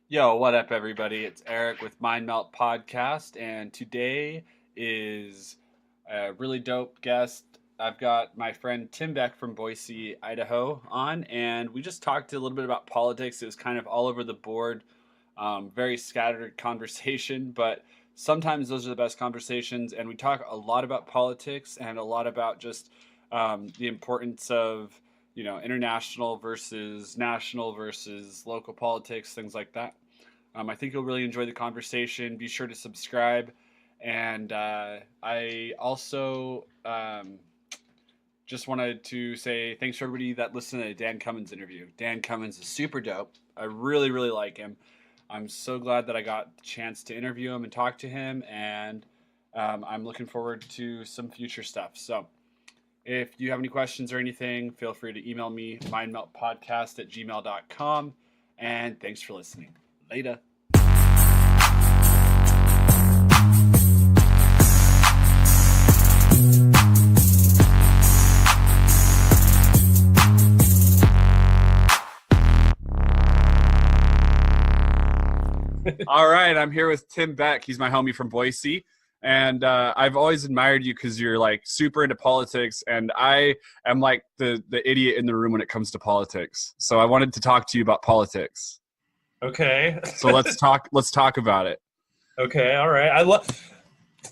Yo, what up, everybody? It's Eric with Mind Melt Podcast, and today is a really dope guest. I've got my friend Tim Beck from Boise, Idaho, on, and we just talked a little bit about politics. It was kind of all over the board, very scattered conversation, but sometimes those are the best conversations. And we talk a lot about politics and a lot about just the importance of international versus national versus local politics, things like that. I think you'll really enjoy the conversation. Be sure to subscribe. And I also just wanted to say thanks for everybody that listened to the Dan Cummins interview. Dan Cummins is super dope. I really, really like him. I'm so glad that I got the chance to interview him and talk to him. And I'm looking forward to some future stuff. So if you have any questions or anything, feel free to email me, mindmeltpodcast@gmail.com. And thanks for listening. Later. All right, I'm here with Tim Beck. He's my homie from Boise. And I've always admired you because you're like super into politics, and I am like the idiot in the room when it comes to politics. So I wanted to talk to you about politics. Okay. So let's talk about it. Okay, all right. I love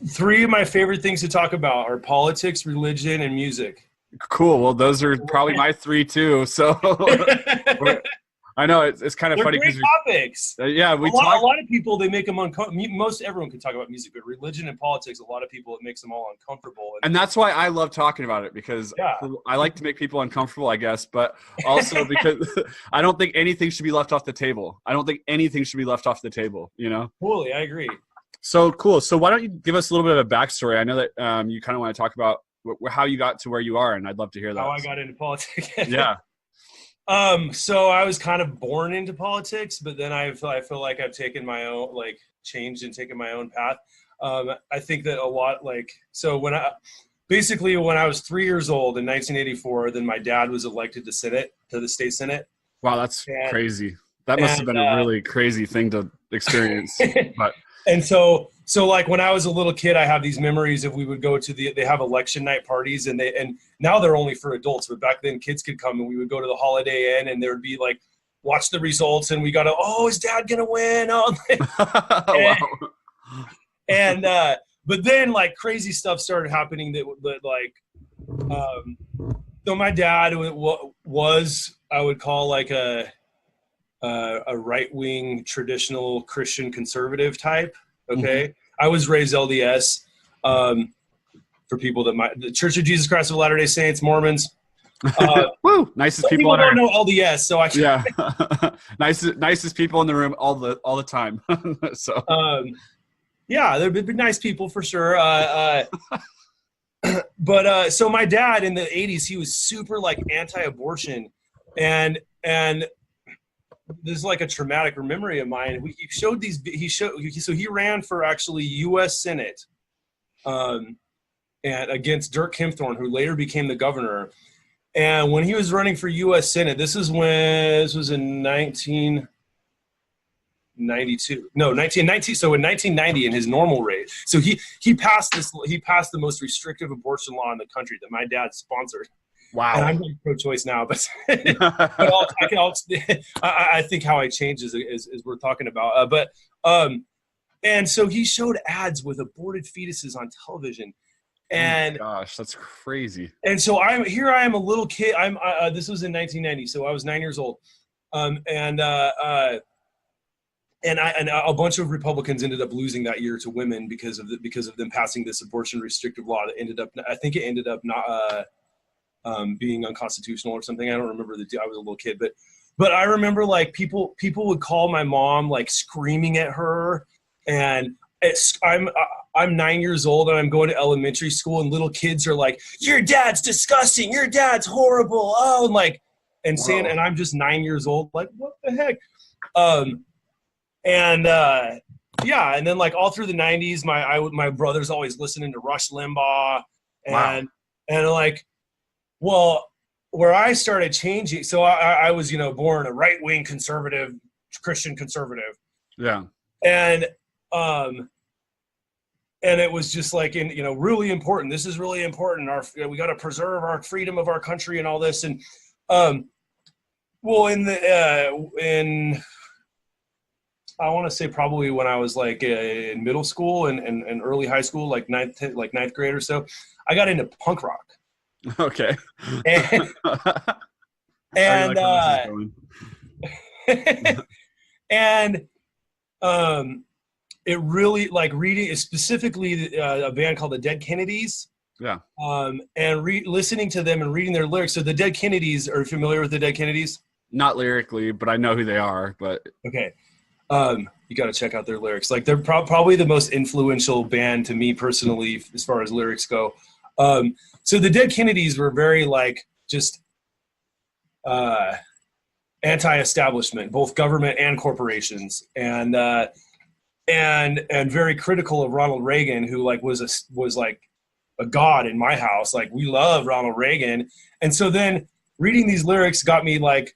three of my favorite things to talk about are politics, religion, and music. Cool. Well, those are probably my three too. So I know it's kind of They're funny great because topics. A lot of people, they make them uncomfortable. Most everyone can talk about music, but religion and politics, a lot of people, it makes them all uncomfortable. And that's why I love talking about it, because I like to make people uncomfortable, I guess, but also because I don't think anything should be left off the table. Totally, I agree. So cool. So why don't you give us a little bit of a backstory? I know that you kind of want to talk about how you got to where you are, and I'd love to hear that. How I got into politics. Yeah. So I was kind of born into politics, but then I feel like I've taken my own, changed and taken my own path. I think that a lot, so when I was 3 years old in 1984, then my dad was elected to the state Senate. Wow. That's crazy. That must have been a really crazy thing to experience. But and so when I was a little kid, I have these memories of we would go to they have election night parties, and now they're only for adults, but back then kids could come, and we would go to the Holiday Inn, and there would be watch the results, and we got to, is dad gonna win? Wow. And but then crazy stuff started happening so my dad was, I would call a right-wing traditional Christian conservative type. Okay. Mm-hmm. I was raised LDS, for people the Church of Jesus Christ of Latter-day Saints, Mormons. Woo! Nicest people on don't earth. know LDS, so I yeah. nicest people in the room all the time. So yeah, they're nice people for sure. But so my dad in the 80s, he was super anti-abortion, and this is a traumatic memory of mine. So he ran for actually U.S. Senate, and against Dirk Kempthorne, who later became the governor. And when he was running for U.S. Senate, this was in 1992. No, 1990. So in 1990, in his normal race, so he passed the most restrictive abortion law in the country that my dad sponsored. Wow. And I'm pro-choice now, but I think how I changed is we're talking about. And so he showed ads with aborted fetuses on television, and oh my gosh, that's crazy. And so I am a little kid. This was in 1990, so I was 9 years old, and a bunch of Republicans ended up losing that year to women because of them passing this abortion restrictive law that ended up not. Being unconstitutional or something. I don't remember I was a little kid, but I remember people would call my mom screaming at her, and I'm 9 years old and I'm going to elementary school, and little kids are like, "Your dad's disgusting. Your dad's horrible." Oh, and saying, and I'm just 9 years old, what the heck? Yeah, and then all through the 90s, my brother's always listening to Rush Limbaugh, and well, where I started changing, so I was, born a right-wing conservative, Christian conservative. Yeah. And and it was just like, really important. This is really important. We got to preserve our freedom of our country and all this. And well, in I want to say probably when I was like in middle school and early high school, like ninth grade or so, I got into punk rock. Okay. And, and and it really, like, reading specifically a band called the Dead Kennedys. Yeah. And listening to them and reading their lyrics. So the Dead Kennedys, are you familiar with the Dead Kennedys? Not lyrically, but I know who they are. But okay. You got to check out their lyrics. Like, they're probably the most influential band to me personally as far as lyrics go. So the Dead Kennedys were very, like, just anti-establishment, both government and corporations, and very critical of Ronald Reagan, who like was like a god in my house. Like, we love Ronald Reagan. And so then reading these lyrics got me like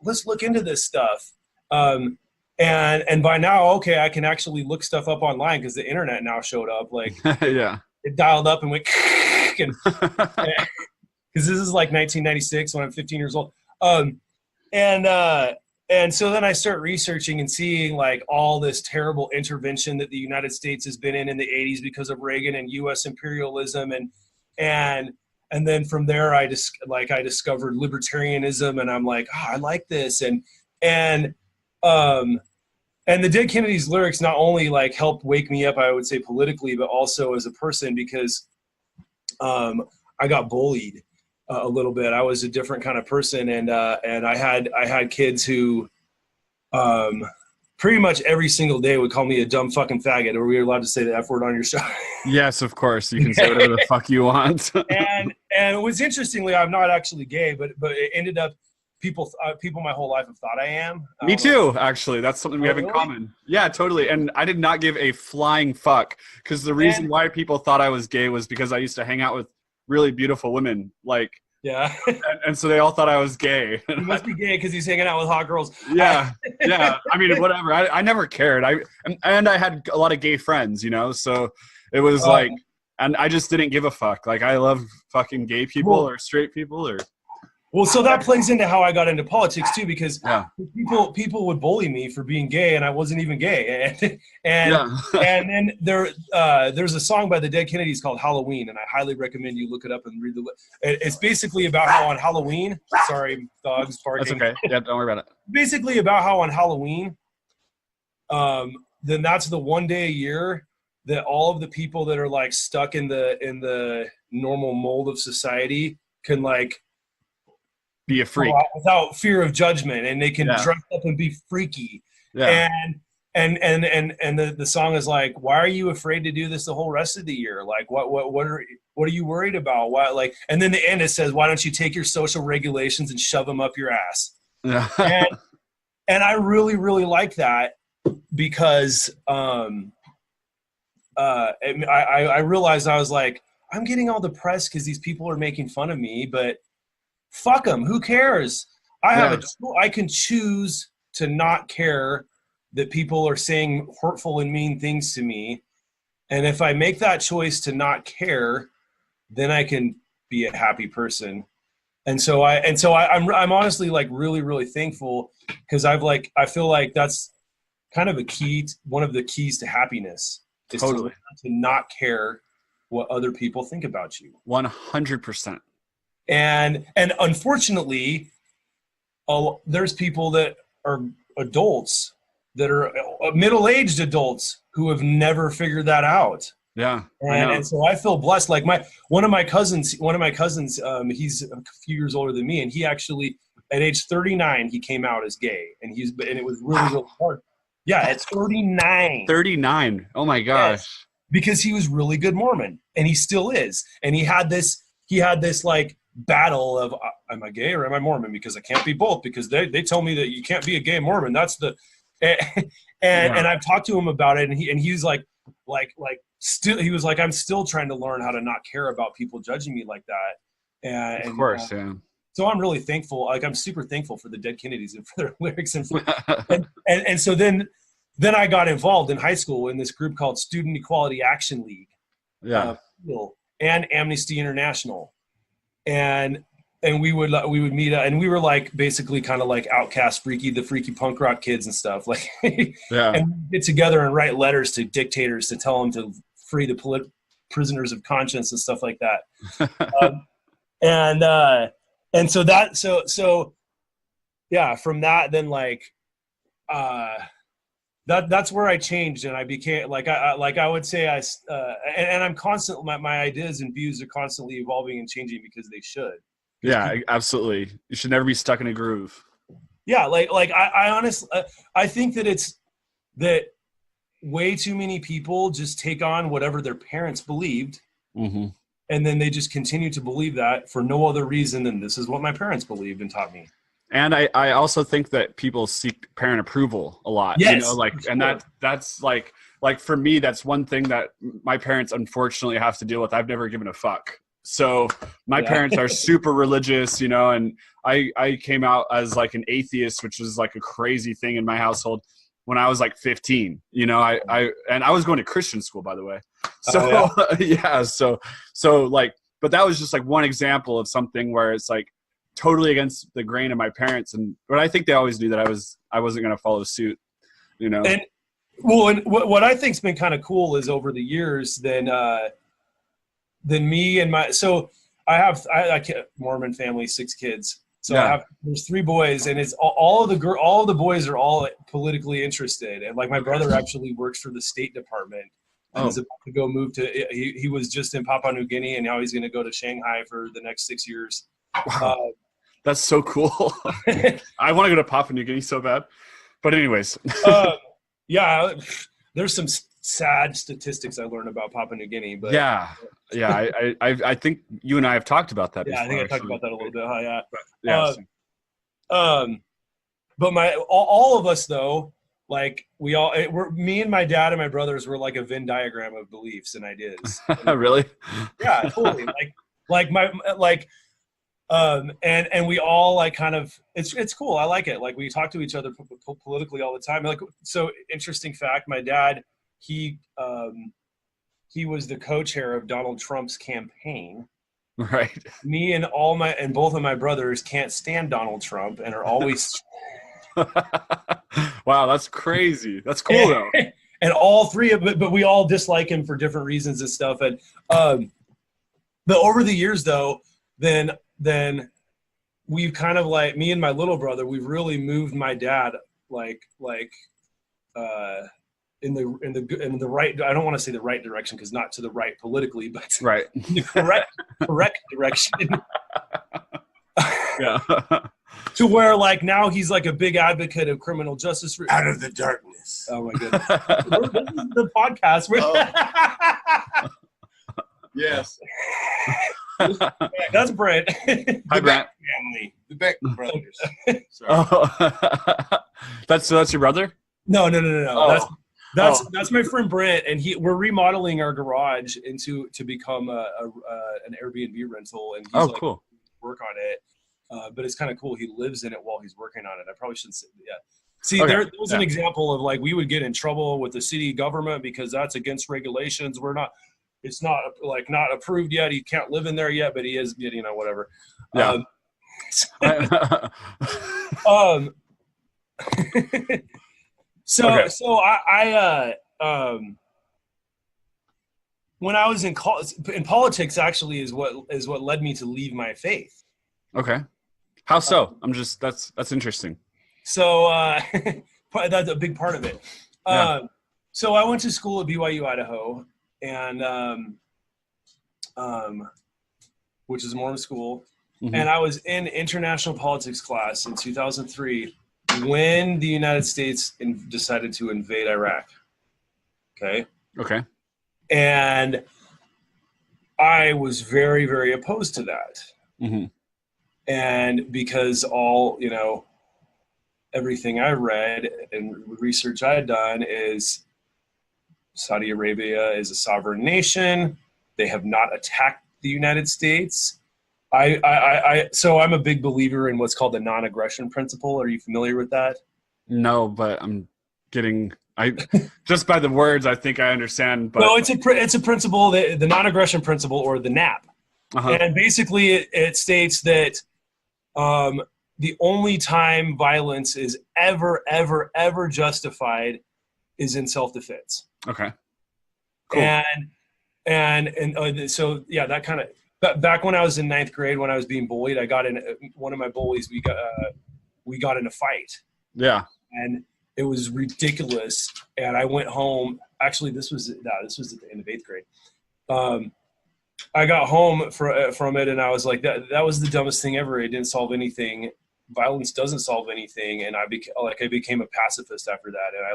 let's look into this stuff. And by now, okay, I can actually look stuff up online because the internet now showed up. Like, yeah, it dialed up and went, and because this is like 1996 when I'm 15 years old. And so then I start researching and seeing like all this terrible intervention that the United States has been in the 80s because of Reagan and U.S. imperialism, and then from there I discovered libertarianism, and I'm like, I like this, and the Dead Kennedys lyrics not only like helped wake me up, I would say politically, but also as a person, because I got bullied a little bit. I was a different kind of person, and I had kids who pretty much every single day would call me a dumb fucking faggot. Are we allowed to say the F word on your show? Yes, of course. You can say whatever the fuck you want. and it was, interestingly, I'm not actually gay, but it ended up people my whole life have thought I am. Me too, actually. That's something we have in common. Yeah, totally. And I did not give a flying fuck, because the reason why people thought I was gay was because I used to hang out with really beautiful women. Like, yeah. and so they all thought I was gay. He must be gay because he's hanging out with hot girls. Yeah. Yeah. I mean, whatever. I never cared. And I had a lot of gay friends, so it was like, and I just didn't give a fuck. Like, I love fucking gay people or straight people or. Well, so that plays into how I got into politics too, because people would bully me for being gay, and I wasn't even gay. And then there's a song by the Dead Kennedys called Halloween, and I highly recommend you look it up and read it's basically about how on Halloween, sorry, dogs barking. That's okay. Yeah, don't worry about it. Basically about how on Halloween, then that's the one day a year that all of the people that are like stuck in the normal mold of society can like be a freak without fear of judgment, and they can dress up and be freaky. Yeah. And the song is like, why are you afraid to do this the whole rest of the year? Like, what are you worried about? Why, like, and then the end it says, why don't you take your social regulations and shove them up your ass? Yeah. and I really, really like that, because I realized, I was like, I'm getting all the press because these people are making fun of me, but fuck them. Who cares? I can choose to not care that people are saying hurtful and mean things to me. And if I make that choice to not care, then I can be a happy person. And so I'm honestly like really, really thankful, because I feel like that's kind of one of the keys to happiness is to not care what other people think about you. 100%. And unfortunately, there's people that are adults, that are middle-aged adults, who have never figured that out. Yeah. And so I feel blessed. Like one of my cousins, he's a few years older than me, and he actually, at age 39, he came out as gay, and it was really, really hard. Yeah, at 39. 39. Oh my gosh. Yes, because he was really good Mormon, and he still is. And he had this like battle of, am I gay or am I Mormon? Because I can't be both, because they tell me that you can't be a gay Mormon. That's the and I've talked to him about it, and he's like still, he was like, I'm still trying to learn how to not care about people judging me like that. And of course, yeah. So I'm really thankful. Like, I'm super thankful for the Dead Kennedys and for their lyrics, and so then then I got involved in high school in this group called Student Equality Action League, and Amnesty International, and we would meet up, and we were like basically kind of like outcast, the freaky punk rock kids and stuff, like, and we'd get together and write letters to dictators to tell them to free the prisoners of conscience and stuff like that, and so yeah, from that then like. That's where I changed, and I became I would say and I'm constantly my ideas and views are constantly evolving and changing because they should. Yeah, absolutely. You should never be stuck in a groove. Yeah, I honestly I think that way too many people just take on whatever their parents believed, and then they just continue to believe that for no other reason than this is what my parents believed and taught me. And I also think that people seek parent approval a lot, yes, and that's like for me, that's one thing that my parents unfortunately have to deal with. I've never given a fuck. So my parents are super religious, and I came out as like an atheist, which was like a crazy thing in my household when I was like 15, and I was going to Christian school, by the way. So so like, but that was just like one example of something where it's like totally against the grain of my parents, but I think they always knew that I wasn't going to follow suit, And what I think's been kind of cool is over the years, then me and I have Mormon family, 6 kids. So there's 3 boys, and it's all of the boys are all politically interested, and like my brother actually works for the State Department. And is about to go move to. He was just in Papua New Guinea, and now he's going to go to Shanghai for the next 6 years. Wow. That's so cool. I want to go to Papua New Guinea so bad. But anyways. Yeah, there's some sad statistics I learned about Papua New Guinea. But I think you and I have talked about that before. Yeah, I think I talked about that a little bit. But all of us, though, like me and my dad and my brothers were like a Venn diagram of beliefs and ideas. Really? Yeah, totally. And we all like kind of it's cool. I like it. Like we talk to each other politically all the time. Like, so interesting fact, my dad, he was the co-chair of Donald Trump's campaign. Right. Me and both of my brothers can't stand Donald Trump and are always Wow, that's crazy. That's cool though. And all 3 of it, but we all dislike him for different reasons and stuff. And but over the years though, then we've kind of like, me and my little brother, we've really moved my dad in the right, I don't want to say the right direction because not to the right politically, but right. In the correct direction. Yeah. To where like now he's like a big advocate of criminal justice. Out of the darkness. Oh my goodness. This is the podcast. Yes. That's Brent. Hi, Brent. Family. The Beck brothers. That's your brother? No. Oh. That's my friend Brent, and we're remodeling our garage to become an Airbnb rental, and he's cool. Work on it. But it's kind of cool. He lives in it while he's working on it. I probably shouldn't say that. See, there's an example of like we would get in trouble with the city government because that's against regulations. It's not not approved yet. He can't live in there yet, but he is, whatever. Yeah. So I when I was in politics actually is what led me to leave my faith. Okay. How so? That's interesting. So that's a big part of it. So I went to school at BYU, Idaho, and which is a Mormon school. Mm-hmm. And I was in international politics class in 2003 when the United States decided to invade Iraq. Okay. And I was very, very opposed to that. Mm-hmm. And because everything I read and research I had done is Saudi Arabia is a sovereign nation. They have not attacked the United States. So I'm a big believer in what's called the non-aggression principle. Are you familiar with that? No, but I'm getting I just by the words, I think I understand. But No, it's a principle, the non-aggression principle, or the NAP. And basically it states that the only time violence is ever justified is in self-defense. Okay. Cool. And so yeah, that kind of back when I was in ninth grade, when I was being bullied, I got in one of my bullies. We got in a fight. Yeah. And it was ridiculous. And I went home. Actually, this was at the end of eighth grade. I got home from it, and I was like, that was the dumbest thing ever. It didn't solve anything. Violence doesn't solve anything. And I became a pacifist after that. And I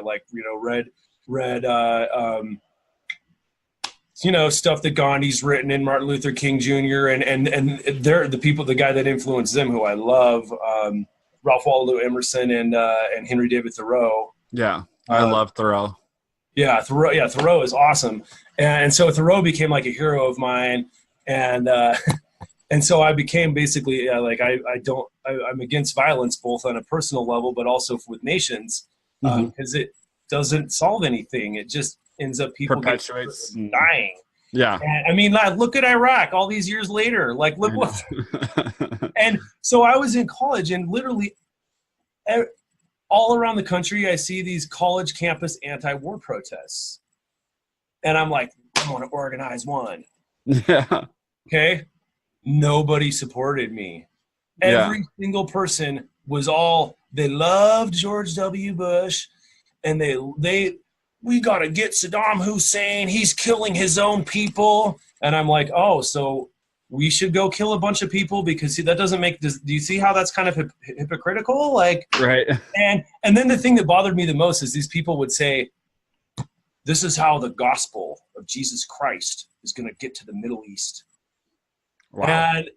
read stuff that Gandhi's written and Martin Luther King Jr. and they're the guy that influenced them, who I love, Ralph Waldo Emerson and Henry David Thoreau. Yeah, I love Thoreau. Yeah, Thoreau is awesome, and so Thoreau became like a hero of mine, and so I became basically I'm against violence, both on a personal level, but also with nations, because it doesn't solve anything. It just ends up people perpetuates dying. Yeah. And, I mean, look at Iraq all these years later. Like, look what. And so I was in college, and literally all around the country, I see these college campus anti-war protests. And I'm like, I want to organize one. Yeah. Okay. Nobody supported me. Every single person was they loved George W. Bush, and we got to get Saddam Hussein. He's killing his own people. And I'm like, oh, so we should go kill a bunch of people because that doesn't make this. Do you see how that's kind of hypocritical? Like, right. And then the thing that bothered me the most is these people would say, this is how the gospel of Jesus Christ is going to get to the Middle East. Wow. And,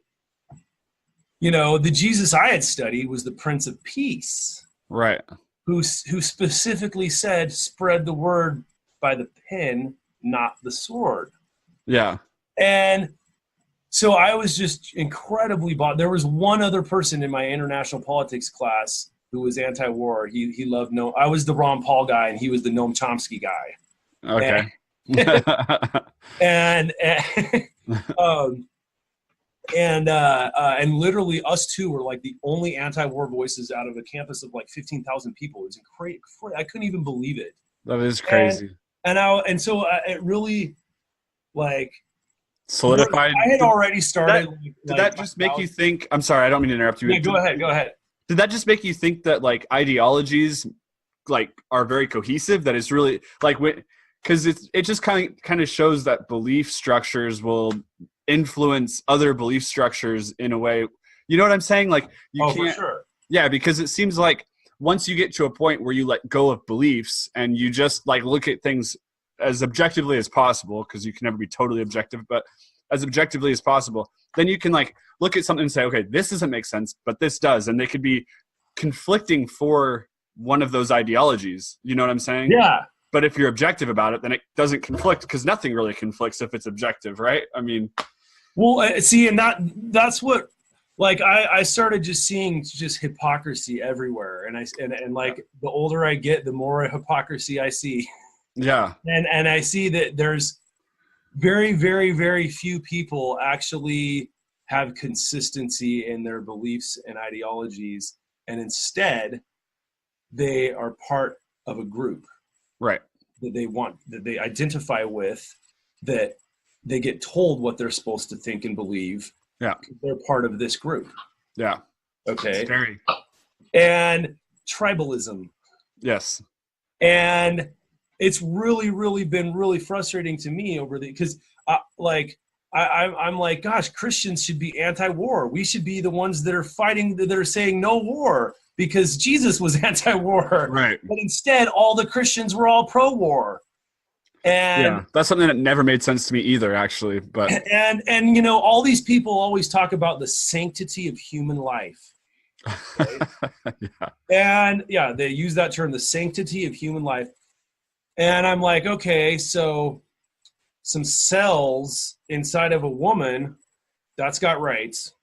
the Jesus I had studied was the Prince of Peace. Right. Who specifically said, spread the word by the pen, not the sword. Yeah. And so I was just incredibly bought. There was one other person in my international politics class who was anti-war. He loved Noam. I was the Ron Paul guy, and he was the Noam Chomsky guy. Okay. And literally us two were like the only anti-war voices out of a campus of like 15,000 people. It was incredible. I couldn't even believe it. That is crazy. So it really solidified. I had already started. Did that just make you think? I'm sorry, I don't mean to interrupt you. Yeah, go ahead. Did that just make you think that ideologies are very cohesive? That it's really because it just kind of shows that belief structures will influence other belief structures in a way. You know what I'm saying? You can't. For sure. Yeah, because it seems like once you get to a point where you let go of beliefs and you just look at things as objectively as possible, because you can never be totally objective, but as objectively as possible, then you can look at something and say, okay, this doesn't make sense, but this does. And they could be conflicting for one of those ideologies. You know what I'm saying? Yeah. But if you're objective about it, then it doesn't conflict, because nothing really conflicts if it's objective, right? I mean, well, see, and that's what, I started just seeing just hypocrisy everywhere, and the older I get, the more hypocrisy I see. Yeah. And I see that there's very, very, very few people actually have consistency in their beliefs and ideologies, and instead they are part of a group. Right. That they identify with, that they get told what they're supposed to think and believe. Yeah. They're part of this group. Yeah. Okay. Scary. And tribalism. Yes. And it's really, really been really frustrating to me because I'm like, gosh, Christians should be anti-war. We should be the ones that are fighting, that are saying no war, because Jesus was anti-war. Right. But instead, all the Christians were all pro-war. And that's something that never made sense to me either, actually. But and all these people always talk about the sanctity of human life. Okay? And they use that term, the sanctity of human life. And I'm like, okay, so some cells inside of a woman, that's got rights.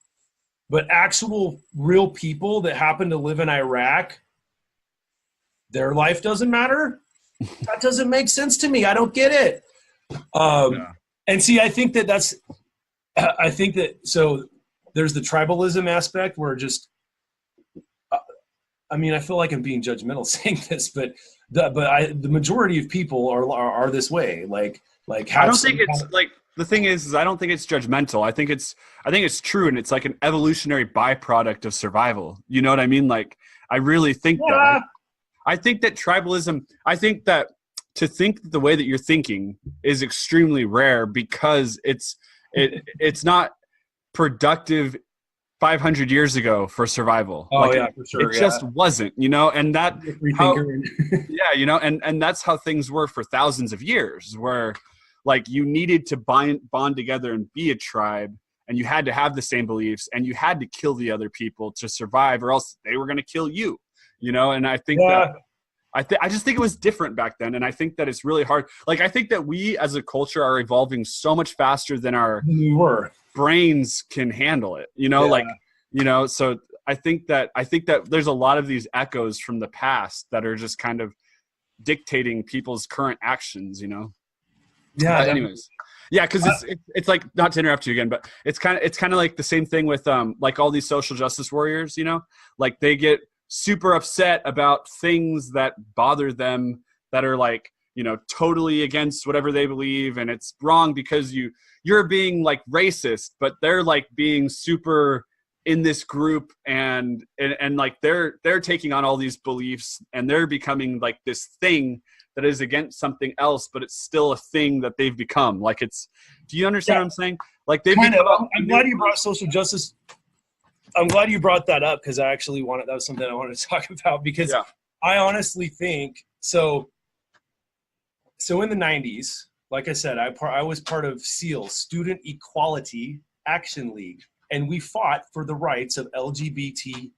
But actual real people that happen to live in Iraq, their life doesn't matter? that doesn't make sense to me. I don't get it. And see, I think that so there's the tribalism aspect where just, I mean, I feel like I'm being judgmental saying this, but the majority of people are this way. Like I don't think it's like, the thing is I don't think it's judgmental. I think it's true, and it's like an evolutionary byproduct of survival. You know what I mean? Like, I really think that. I think that tribalism. I think that to think the way that you're thinking is extremely rare because it's not productive 500 years ago for survival. Oh, like, yeah, for sure. It just wasn't, you know, and that, yeah, you know, and that's how things were for thousands of years, where like you needed to bond together and be a tribe, and you had to have the same beliefs, and you had to kill the other people to survive, or else they were going to kill you, you know. And I think that I just think it was different back then, and I think that it's really hard. Like, I think that we as a culture are evolving so much faster than our brains can handle it, you know. Like, you know, so I think that there's a lot of these echoes from the past that are just kind of dictating people's current actions, you know. Yeah. Anyways, yeah, because it's like, not to interrupt you again, but it's kind of like the same thing with like all these social justice warriors, you know, like they get super upset about things that bother them that are like, you know, totally against whatever they believe, and it's wrong because you're being like racist, but they're like being super in this group, and like they're taking on all these beliefs, and they're becoming like this thing that is against something else, but it's still a thing that they've become. Like, it's, do you understand what I'm saying? Like, they've kind of. I'm glad you brought social justice. I'm glad you brought that up, because I actually that was something I wanted to talk about, because I honestly think so in the 90s, like I said, I was part of SEAL, Student Equality Action League, and we fought for the rights of LGBT.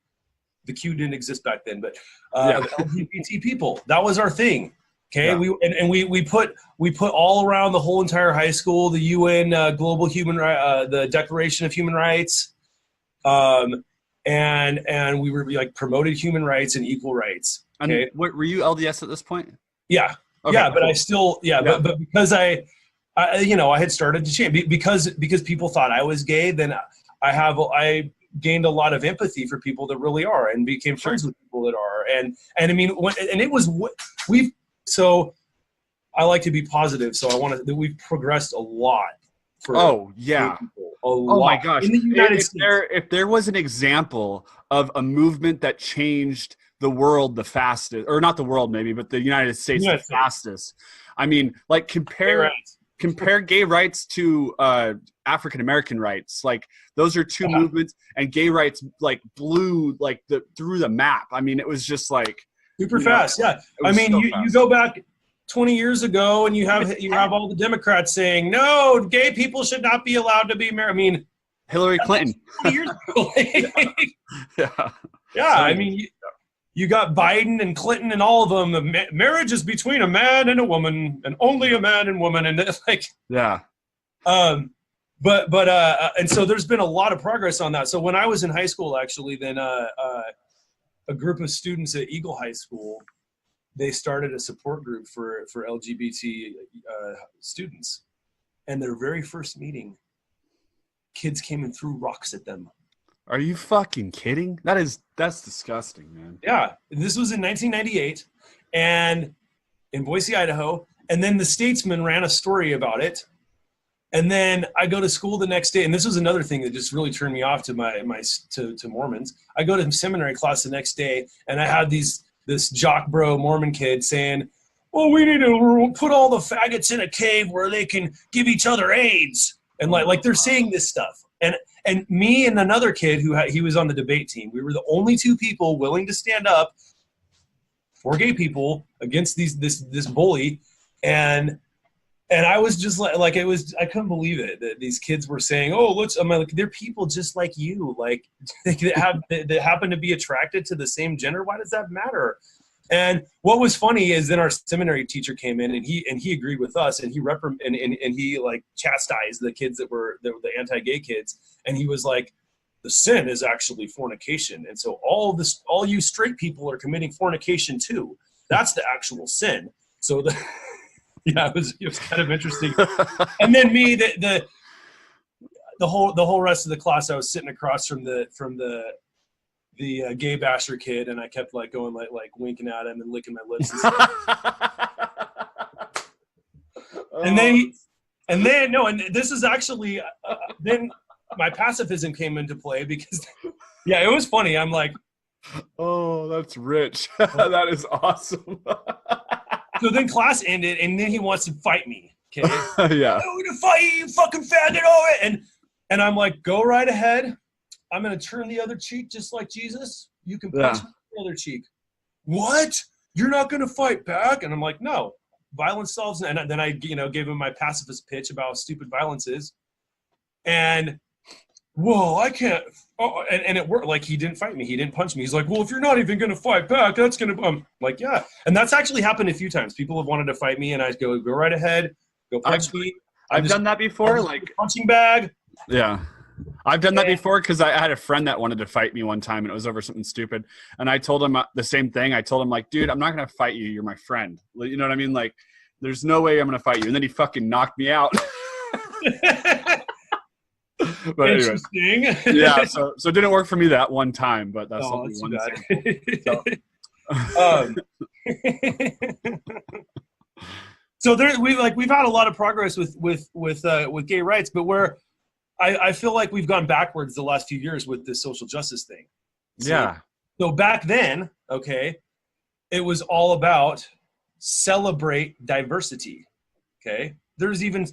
The Q didn't exist back then, but LGBT people. That was our thing. Okay, we put all around the whole entire high school the UN Global Human the Declaration of Human Rights, and we were like promoted human rights and equal rights. Okay, and were you LDS at this point? Yeah, okay, yeah, but cool. I still but because I you know, I had started to change because people thought I was gay. Then I gained a lot of empathy for people that really are, and became friends with people that are, and I mean, so I like to be positive, so I want that we've progressed a lot. Oh my gosh! In the United States, if there was an example of a movement that changed the world the fastest, or not the world maybe, but the United States the fastest. I mean, like compare gay rights to African American rights. Like, those are two movements, and gay rights like blew like through the map. I mean, it was just like super fast. Yeah, I mean, so you go back 20 years ago, and you have all the Democrats saying, no, gay people should not be allowed to be married. I mean, Hillary Clinton. 20 years ago. I mean, you got Biden and Clinton and all of them. The marriage is between a man and a woman, and only a man and woman, and like But and so there's been a lot of progress on that. So when I was in high school, actually, then a group of students at Eagle High School, they started a support group for LGBT students. And their very first meeting, kids came and threw rocks at them. Are you fucking kidding? That's disgusting, man. Yeah, this was in 1998, and in Boise, Idaho. And then the Statesman ran a story about it. And then I go to school the next day, and this was another thing that just really turned me off to to Mormons. I go to seminary class the next day, and I had this jock bro Mormon kid saying, "Well, we need to put all the faggots in a cave where they can give each other AIDS," and like they're saying this stuff. And me and another kid he was on the debate team. We were the only two people willing to stand up for gay people against this bully, and I was just like it was. I couldn't believe it that these kids were saying, "Oh, I'm like, they're people just like you. Like that happen to be attracted to the same gender. Why does that matter?" And what was funny is then our seminary teacher came in, and he agreed with us, and he and he like chastised the kids that were the anti-gay kids, and he was like, "The sin is actually fornication, and so all you straight people are committing fornication too. That's the actual sin." So yeah, it was kind of interesting. And then me, the whole rest of the class, I was sitting across from the gay basher kid, and I kept like going like winking at him and licking my lips and stuff. And this is actually then my pacifism came into play because yeah, it was funny. I'm like, oh, that's rich. That is awesome. So then class ended, and then he wants to fight me. Okay, yeah, I'm gonna fight you, you fucking faggot! And I'm like, go right ahead. I'm gonna turn the other cheek just like Jesus. You can punch me the other cheek. What? You're not gonna fight back? And I'm like, no. Violence solves. And then I, gave him my pacifist pitch about how stupid violence is. And whoa, I can't. Oh, and it worked. Like, he didn't fight me. He didn't punch me. He's like, well, if you're not even gonna fight back, that's gonna. I'm like, yeah. And that's actually happened a few times. People have wanted to fight me, and I go right ahead, go punch me. I've done that before. Like punching bag. Yeah. I've done that before because I had a friend that wanted to fight me one time, and it was over something stupid. And I told him the same thing. I told him, like, dude, I'm not going to fight you. You're my friend. You know what I mean? Like, there's no way I'm going to fight you. And then he fucking knocked me out. But interesting. Anyway, yeah, so it didn't work for me that one time, but that's only one example. So we've had a lot of progress with gay rights, but I feel like we've gone backwards the last few years with this social justice thing. So back then, okay, it was all about celebrate diversity. Okay. There's even,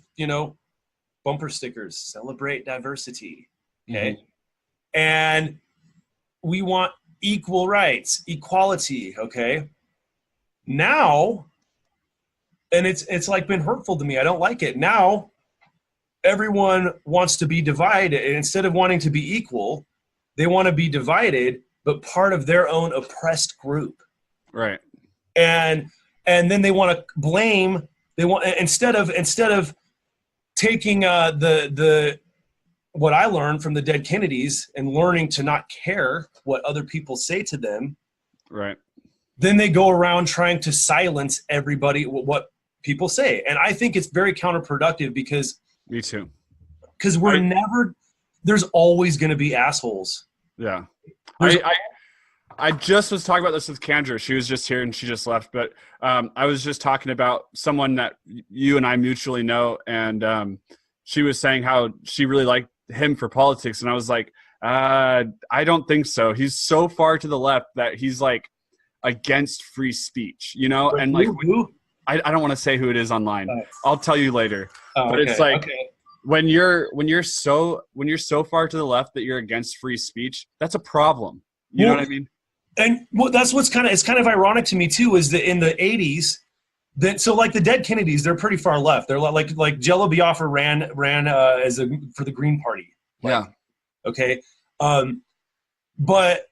bumper stickers, celebrate diversity. Okay. Mm-hmm. And we want equal rights, equality. Okay. Now, and it's like been hurtful to me. I don't like it. Now, everyone wants to be divided, and instead of wanting to be equal, they want to be divided, but part of their own oppressed group. Right. And then they want to blame. They want instead of taking the what I learned from the dead Kennedys and learning to not care what other people say to them. Right. Then they go around trying to silence everybody what people say, and I think it's very counterproductive because. Me too. Because there's always going to be assholes. Yeah. I just was talking about this with Kendra. She was just here and she just left. But I was just talking about someone that you and I mutually know. And she was saying how she really liked him for politics. And I was like, I don't think so. He's so far to the left that he's like against free speach, and like, I don't want to say who it is online. I'll tell you later. But it's like when you're so far to the left that you're against free speech, that's a problem. You know what I mean? And that's it's kind of ironic to me too, is that in the 80s, so like the dead Kennedys, they're pretty far left. They're like Jello Biafra ran for the Green Party. Yeah. Okay. But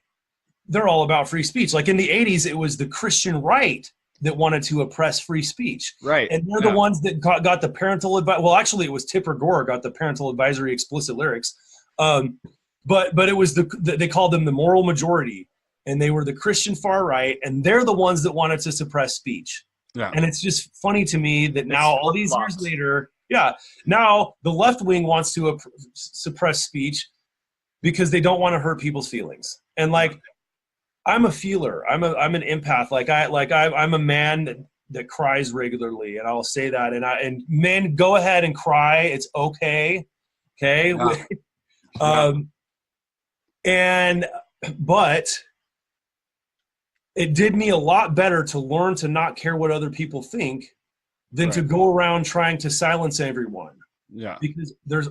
they're all about free speech. Like in the 80s, it was the Christian right that wanted to oppress free speech. Right. And they're the ones that got the parental advice. Well, actually, it was Tipper Gore got the parental advisory explicit lyrics. But it was they called them the moral majority, and they were the Christian far right, and they're the ones that wanted to suppress speech. Yeah. And it's just funny to me that now, all these years later, now the left wing wants to suppress speech because they don't want to hurt people's feelings. And like, I'm a feeler. I'm an empath. I'm a man that cries regularly, and I'll say that. And men, go ahead and cry. It's okay. Okay. Yeah. But it did me a lot better to learn to not care what other people think than to go around trying to silence everyone. Yeah. Because there's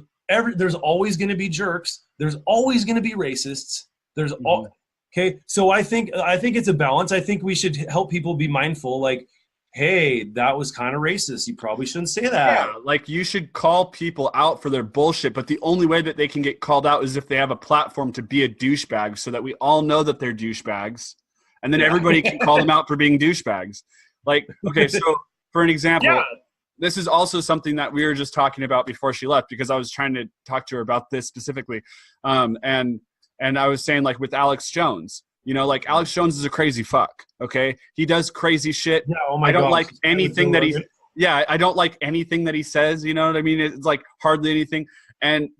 always going to be jerks. There's always going to be racists. There's okay. So I think it's a balance. I think we should help people be mindful. Like, hey, that was kind of racist. You probably shouldn't say that. Yeah, like you should call people out for their bullshit, but the only way that they can get called out is if they have a platform to be a douchebag, so that we all know that they're douchebags, and then everybody can call them out for being douchebags. Like, okay, so for an example, this is also something that we were just talking about before she left, because I was trying to talk to her about this specifically, and I was saying, like, with Alex Jones, You know, like Alex Jones is a crazy fuck. Okay, he does crazy shit. Yeah, oh my I don't gosh. like anything that he's. Yeah, I don't like anything that he says. You know what I mean? It's like hardly anything.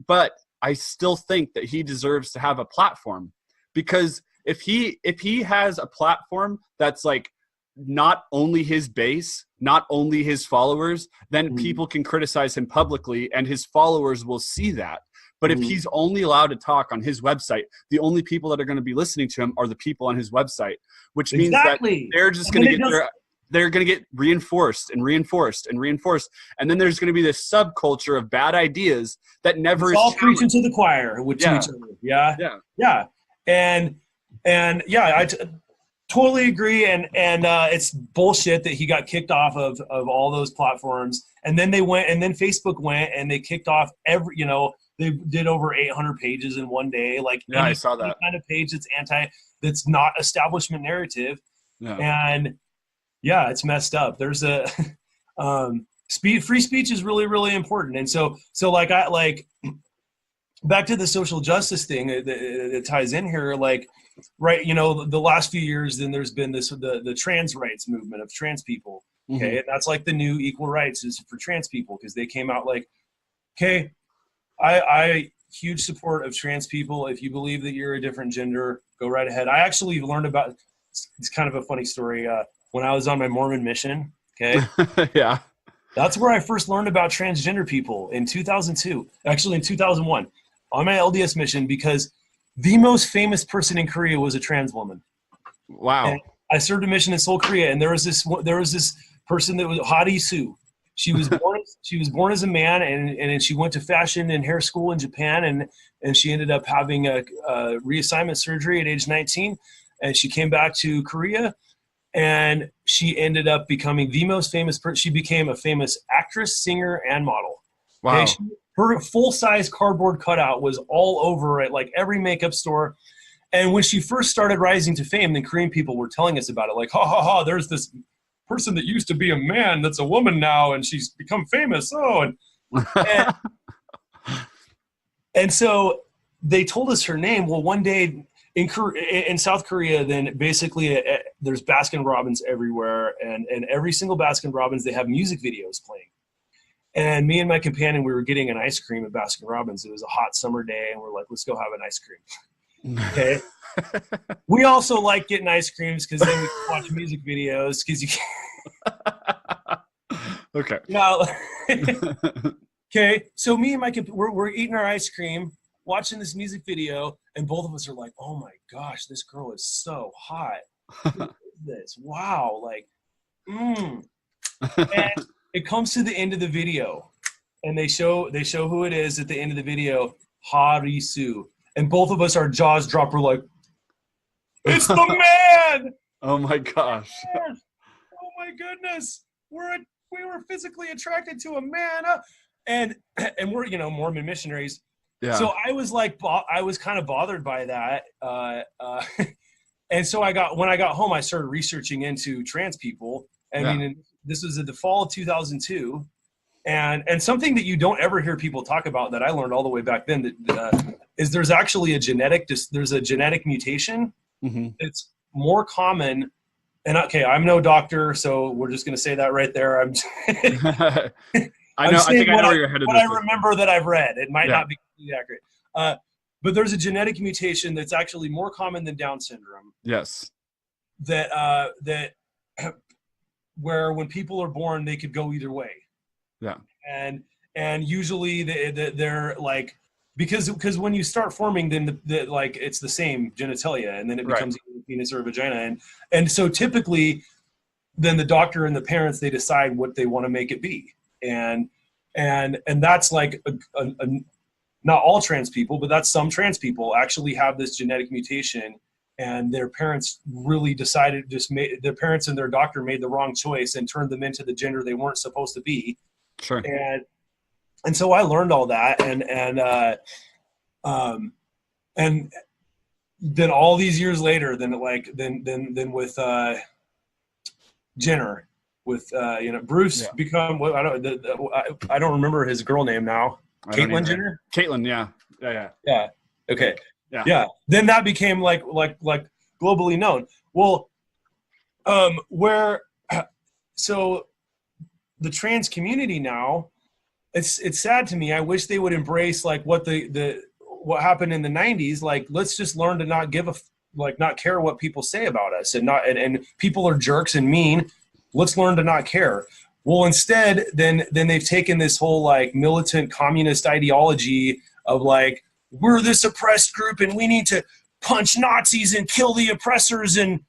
But I still think that he deserves to have a platform, because if he has a platform that's like not only his base, not only his followers, then people can criticize him publicly and his followers will see that. But if he's only allowed to talk on his website, the only people that are going to be listening to him are the people on his website, which means that they're just going to get they're going to get reinforced and reinforced and reinforced. And then there's going to be this subculture of bad ideas that never is all preaching to the choir with each other. Yeah. And I totally agree. And it's bullshit that he got kicked off of all those platforms. And then Facebook went and they kicked off they did over 800 pages in one day. Like, I saw that kind of page that's not establishment narrative. Yeah. And it's messed up. There's a free speech is really, really important. And so back to the social justice thing that ties in here, like, right, the last few years, then there's been the trans rights movement of trans people. Okay. And that's like the new equal rights is for trans people, because they came out like, okay, I huge support of trans people. If you believe that you're a different gender, go right ahead. I actually learned about, it's kind of a funny story. When I was on my Mormon mission, okay? Yeah. That's where I first learned about transgender people in 2002, actually in 2001, on my LDS mission, because the most famous person in Korea was a trans woman. Wow. And I served a mission in Seoul, Korea, and there was this person that was Hadi Sue. She was born as a man, and she went to fashion and hair school in Japan, and she ended up having a reassignment surgery at age 19, and she came back to Korea, and she ended up becoming the most famous person. She became a famous actress, singer, and model. Wow. Okay? Her full-size cardboard cutout was all over at like every makeup store. And when she first started rising to fame, the Korean people were telling us about it, like, ha ha ha, there's this person that used to be a man that's a woman now, and she's become famous. And so they told us her name. Well, one day in South Korea, then basically there's Baskin-Robbins everywhere, and every single Baskin-Robbins, they have music videos playing. And me and my companion, we were getting an ice cream at Baskin-Robbins. It was a hot summer day, and we're like, let's go have an ice cream. Okay. We also like getting ice creams because then we can watch music videos because you can't. Okay. No. Okay. So me and my we're eating our ice cream, watching this music video, and both of us are like, "Oh my gosh, this girl is so hot! What is this? Wow!" Like, And it comes to the end of the video, and they show who it is at the end of the video, Harisu. And both of us, our jaws drop. We're like, it's the man! Oh my gosh. Oh my goodness. We were physically attracted to a man. And we're, Mormon missionaries. Yeah. So I was like, I was kind of bothered by that. And so when I got home, I started researching into trans people. I mean, this was at the fall of 2002. And something that you don't ever hear people talk about that I learned all the way back then is there's actually a genetic mutation. It's more common. And okay, I'm no doctor, so we're just going to say that right there. I think I know where you're headed. What I remember that I've read, it might not be completely accurate. But there's a genetic mutation that's actually more common than Down syndrome. Yes. That where when people are born, they could go either way. Yeah. And usually they're like, because when you start forming, then like it's the same genitalia, and then it becomes a penis or a vagina, and so typically, then the doctor and the parents, they decide what they want to make it be, and that's like not all trans people, but that's some trans people actually have this genetic mutation, and their parents really decided their parents and their doctor made the wrong choice and turned them into the gender they weren't supposed to be. Sure. And so I learned all that, and then all these years later, then with Jenner, with Bruce become what I don't remember his girl name now. Caitlyn Jenner. Caitlyn, yeah. Okay. Yeah. Then that became like globally known. Well, so the trans community now, it's sad to me. I wish they would embrace like what what happened in the 90s. Like, let's just learn to not not care what people say about us, and people are jerks and mean. Let's learn to not care. Well, instead, then they've taken this whole like militant communist ideology of like, we're this oppressed group and we need to punch Nazis and kill the oppressors, and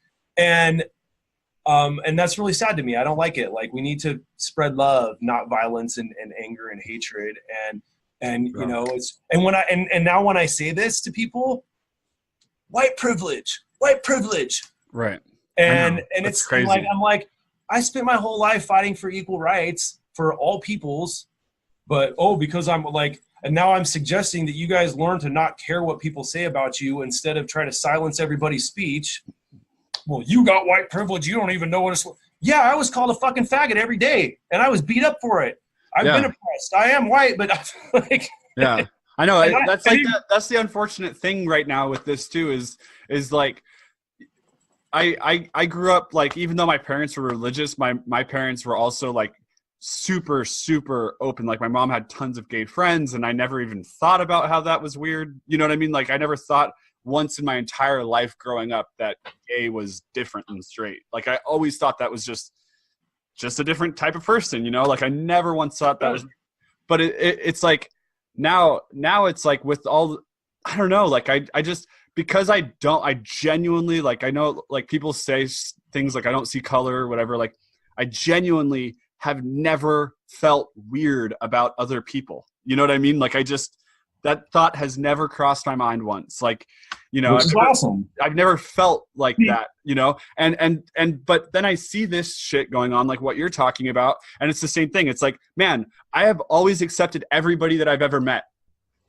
that's really sad to me. I don't like it. Like, we need to spread love, not violence and anger and hatred. And you know, and now when I say this to people, white privilege. Right. And it's crazy. like, I'm like, I spent my whole life fighting for equal rights for all peoples, but because I'm like, and now I'm suggesting that you guys learn to not care what people say about you instead of try to silence everybody's speech. Well, you got white privilege. You don't even know what it's. Yeah, I was called a fucking faggot every day, and I was beat up for it. I've been oppressed. I am white, but like. Yeah, I know. That's the unfortunate thing right now with this too. Is like, I grew up like, even though my parents were religious, my parents were also like super, super open. Like, my mom had tons of gay friends, and I never even thought about how that was weird. You know what I mean? Like, I never thought once in my entire life growing up that gay was different than straight. Like, I always thought that was just a different type of person, you know? Like, I never once thought that was, but it's like now it's like with all, I don't know, like I just, because I genuinely, like, I know like people say things like I don't see color or whatever. Like, I genuinely have never felt weird about other people. You know what I mean? Like, that thought has never crossed my mind once. Like, you know, Awesome. I've never felt like that, you know, but then I see this shit going on, like what you're talking about. And it's the same thing. It's like, man, I have always accepted everybody that I've ever met,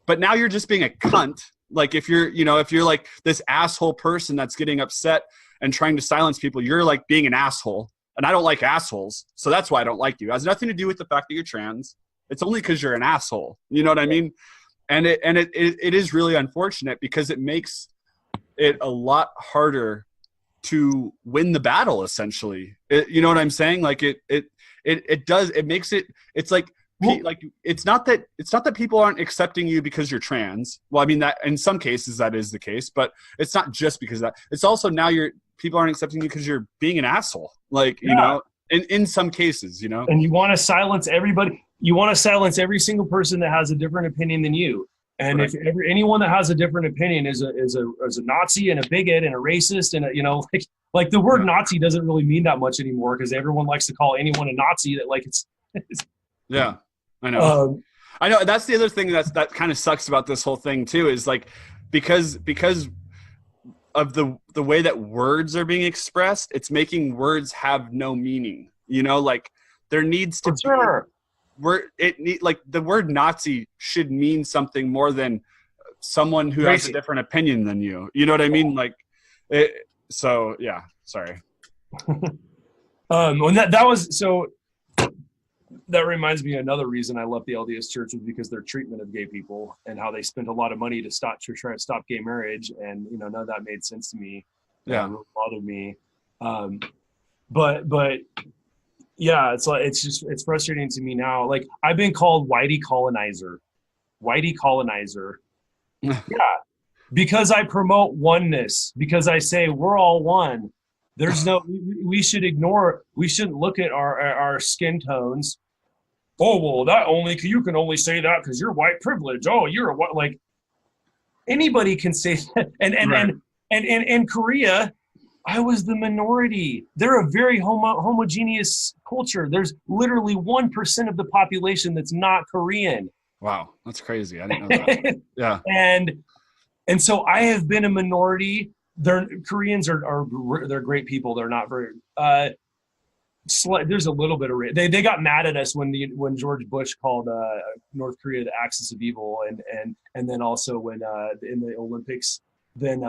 but now you're just being a cunt. Like, if you're like this asshole person that's getting upset and trying to silence people, you're like being an asshole. And I don't like assholes. So that's why I don't like you. It has nothing to do with the fact that you're trans. It's only because you're an asshole. You know what I mean? And it is really unfortunate, because it makes it a lot harder to win the battle, essentially. You know what I'm saying? Like, it makes it, it's like, like, it's not that people aren't accepting you because you're trans. Well, I mean, that in some cases that is the case, but it's not just because of that. It's also now people aren't accepting you because you're being an asshole. Like, you know, in some cases, you know. And you want to silence everybody. You want to silence every single person that has a different opinion than you. And right. If anyone that has a different opinion is a Nazi and a bigot and a racist and like the word Nazi doesn't really mean that much anymore, because everyone likes to call anyone a Nazi that like it's yeah, I know. I know. That's the other thing that kind of sucks about this whole thing too, is like, because of the way that words are being expressed, it's making words have no meaning. You know, like, there needs to be like the word Nazi should mean something more than someone who has a different opinion than you. You know what I mean? Like, so yeah. Sorry. And that was so. That reminds me of another reason I left the LDS Church, was because their treatment of gay people and how they spent a lot of money to try to stop gay marriage, and none of that made sense to me. Yeah, it really bothered me. But yeah, it's frustrating to me now. Like, I've been called whitey colonizer. Yeah, because I promote oneness. Because I say we're all one. There's no. We shouldn't look at our skin tones. Oh, well, you can only say that because you're white privilege. Oh, you're a white, like, anybody can say that. And in Korea, I was the minority. They're a very homogeneous culture. There's literally 1% of the population that's not Korean. Wow, that's crazy. I didn't know that. Yeah. And so I have been a minority. Koreans they're great people. They're not very. There's a little bit of they got mad at us when George Bush called North Korea the axis of evil, and then also when in the Olympics, then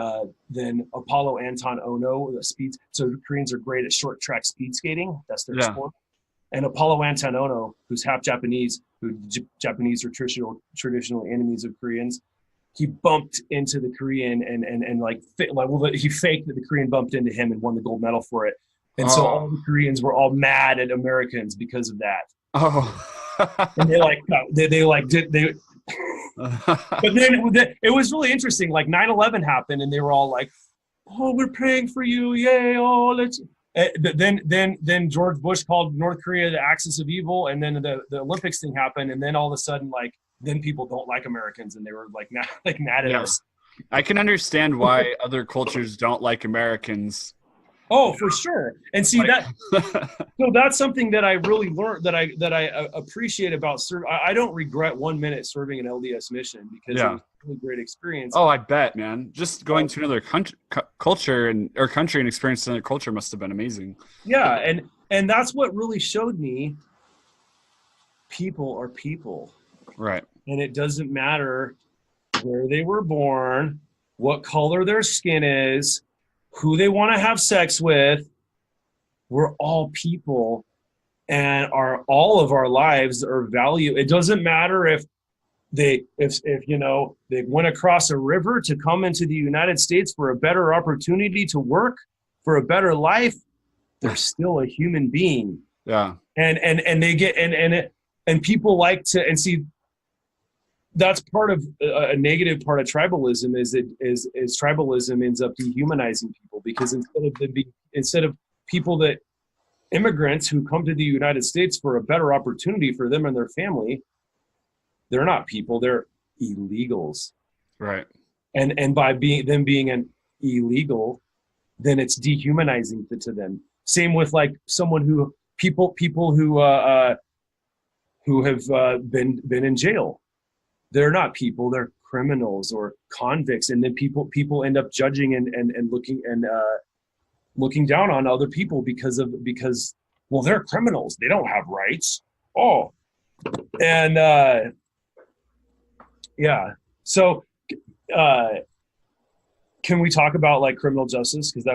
Apollo Anton Ono, the speed. So Koreans are great at short track speed skating. That's their sport. And Apollo Anton Ono, who's half Japanese, Japanese are traditionally enemies of Koreans. he bumped into the Korean and like he faked that the Korean bumped into him and won the gold medal for it. And so all the Koreans were all mad at Americans because of that. And they like but then it was really interesting. Like 9/11 happened, and they were all like, "Oh, we're praying for you, yay! Oh, let's." Then George Bush called North Korea the axis of evil, and then the Olympics thing happened, and then all of a sudden, like, then people don't like Americans, and they were like mad at us. I can understand why other cultures don't like Americans. Oh, for sure. And see that. So that's something that I really learned that I appreciate about serving. I don't regret 1 minute serving an LDS mission because it was a really great experience. Oh, I bet, man. Just going to another country and experiencing another culture must have been amazing. Yeah, and that's what really showed me. People are people, right? And it doesn't matter where they were born, what color their skin is, who they want to have sex with. We're all people, and all of our lives are valued. It doesn't matter if they went across a river to come into the United States for a better opportunity to work, for a better life. They're still a human being. Yeah. And they get and people like to, and see, that's part of a negative part of tribalism is tribalism ends up dehumanizing people, because instead of people that immigrants who come to the United States for a better opportunity for them and their family, they're not people, they're illegals. Right. And by being an illegal, then it's dehumanizing to them. Same with like someone people who have been in jail. They're not people, they're criminals or convicts. And then people end up judging and looking down on other people because they're criminals. They don't have rights. Oh. And yeah. So can we talk about like criminal justice? Because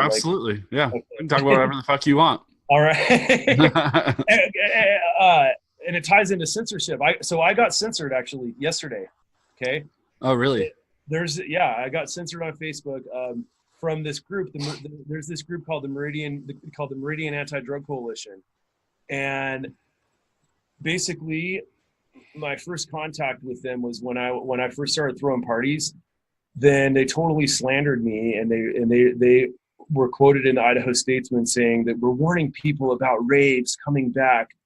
absolutely. Yeah. You can talk about whatever the fuck you want. All right. And it ties into censorship. I got censored actually yesterday. Okay. Oh, really? I got censored on Facebook from this group. There's this group called the Meridian Anti-Drug Coalition, and basically, my first contact with them was when I first started throwing parties. Then they totally slandered me, and they were quoted in the Idaho Statesman saying that we're warning people about raves coming back.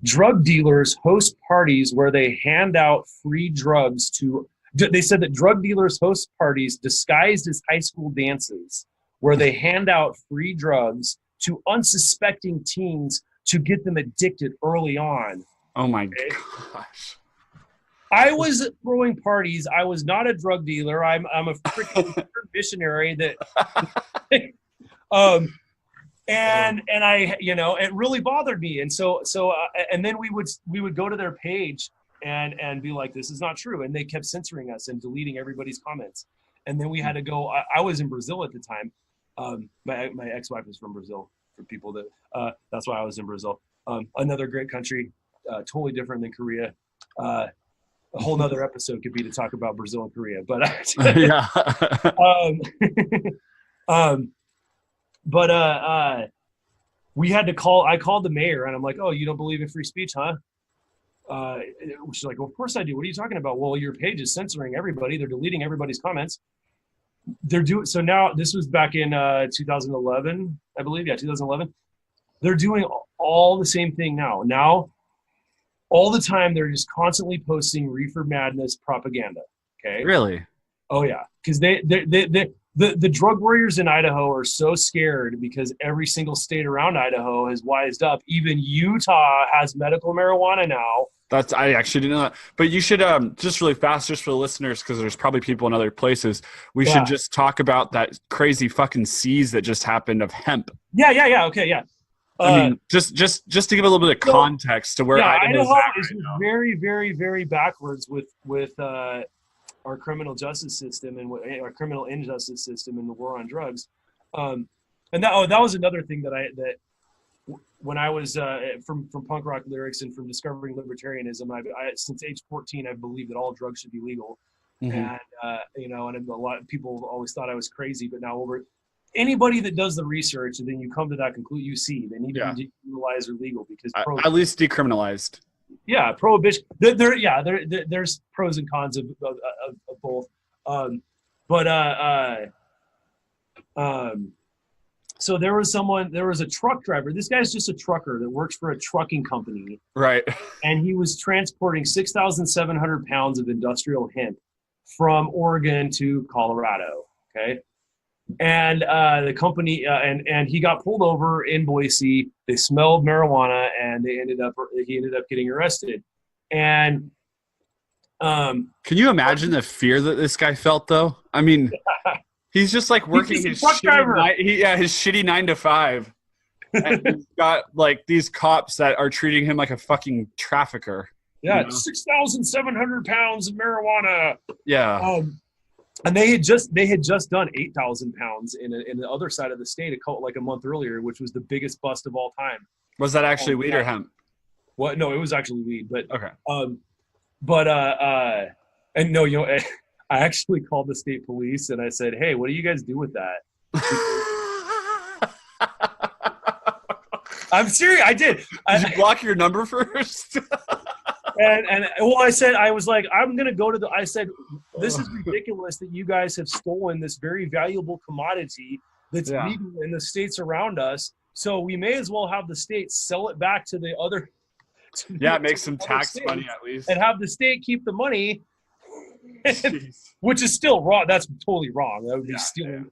Drug dealers host parties where they hand out free drugs they said that drug dealers host parties disguised as high school dances where they hand out free drugs to unsuspecting teens to get them addicted early on. Oh my gosh. I was throwing parties. I was not a drug dealer. I'm a freaking missionary that and I, it really bothered me. And so and then we would go to their page and be like, this is not true. And they kept censoring us and deleting everybody's comments. And then we had to go, I was in Brazil at the time. My ex-wife is from Brazil, for people that, that's why I was in Brazil. Another great country, totally different than Korea. A whole nother episode could be to talk about Brazil and Korea, but yeah. We had to call. I called the mayor, and I'm like, "Oh, you don't believe in free speech, huh?" She's like, "Well, of course I do. What are you talking about?" "Well, your page is censoring everybody. They're deleting everybody's comments. They're doing so now." This was back in 2011, I believe. Yeah, 2011. They're doing all the same thing now. Now, all the time, they're just constantly posting reefer madness propaganda. Okay. Really? Oh yeah, because the drug warriors in Idaho are so scared because every single state around Idaho has wised up. Even Utah has medical marijuana now. I actually didn't know that. But you should just really fast, just for the listeners, because there's probably people in other places. We should just talk about that crazy fucking seize that just happened of hemp. Yeah. Okay, yeah. I mean, just to give a little bit of context to where Idaho is very, very, very backwards with our criminal justice system and our criminal injustice system and the war on drugs. And that was another thing that when I was from punk rock lyrics and from discovering libertarianism, I since age 14, I've believed that all drugs should be legal. And and a lot of people always thought I was crazy, but now anybody that does the research and then you come to that conclusion, you see they need to be decriminalized or legal because at least decriminalized. Yeah, prohibition. There's pros and cons of both. So there was a truck driver. This guy's just a trucker that works for a trucking company. Right. And he was transporting 6,700 pounds of industrial hemp from Oregon to Colorado. Okay. And the company, and he got pulled over in Boise. They smelled marijuana and he ended up getting arrested. And can you imagine the fear that this guy felt though? I mean, he's just like working his shitty 9 to 5. And he's got like these cops that are treating him like a fucking trafficker. Yeah, you know? 6,700 pounds of marijuana. Yeah. And they had just done 8,000 pounds in the other side of the state like a month earlier, which was the biggest bust of all time. Was that actually weed or hemp? What? No, it was actually weed. But okay. And no, I actually called the state police and I said, "Hey, what do you guys do with that?" I'm serious. I did. Did you block your number first? And I said, I was like, I'm going to go to I said, this is ridiculous that you guys have stolen this very valuable commodity that's legal in the states around us. So we may as well have the states sell it back to the other. Make some tax money at least. And have the state keep the money, which is still wrong. That's totally wrong. That would be stealing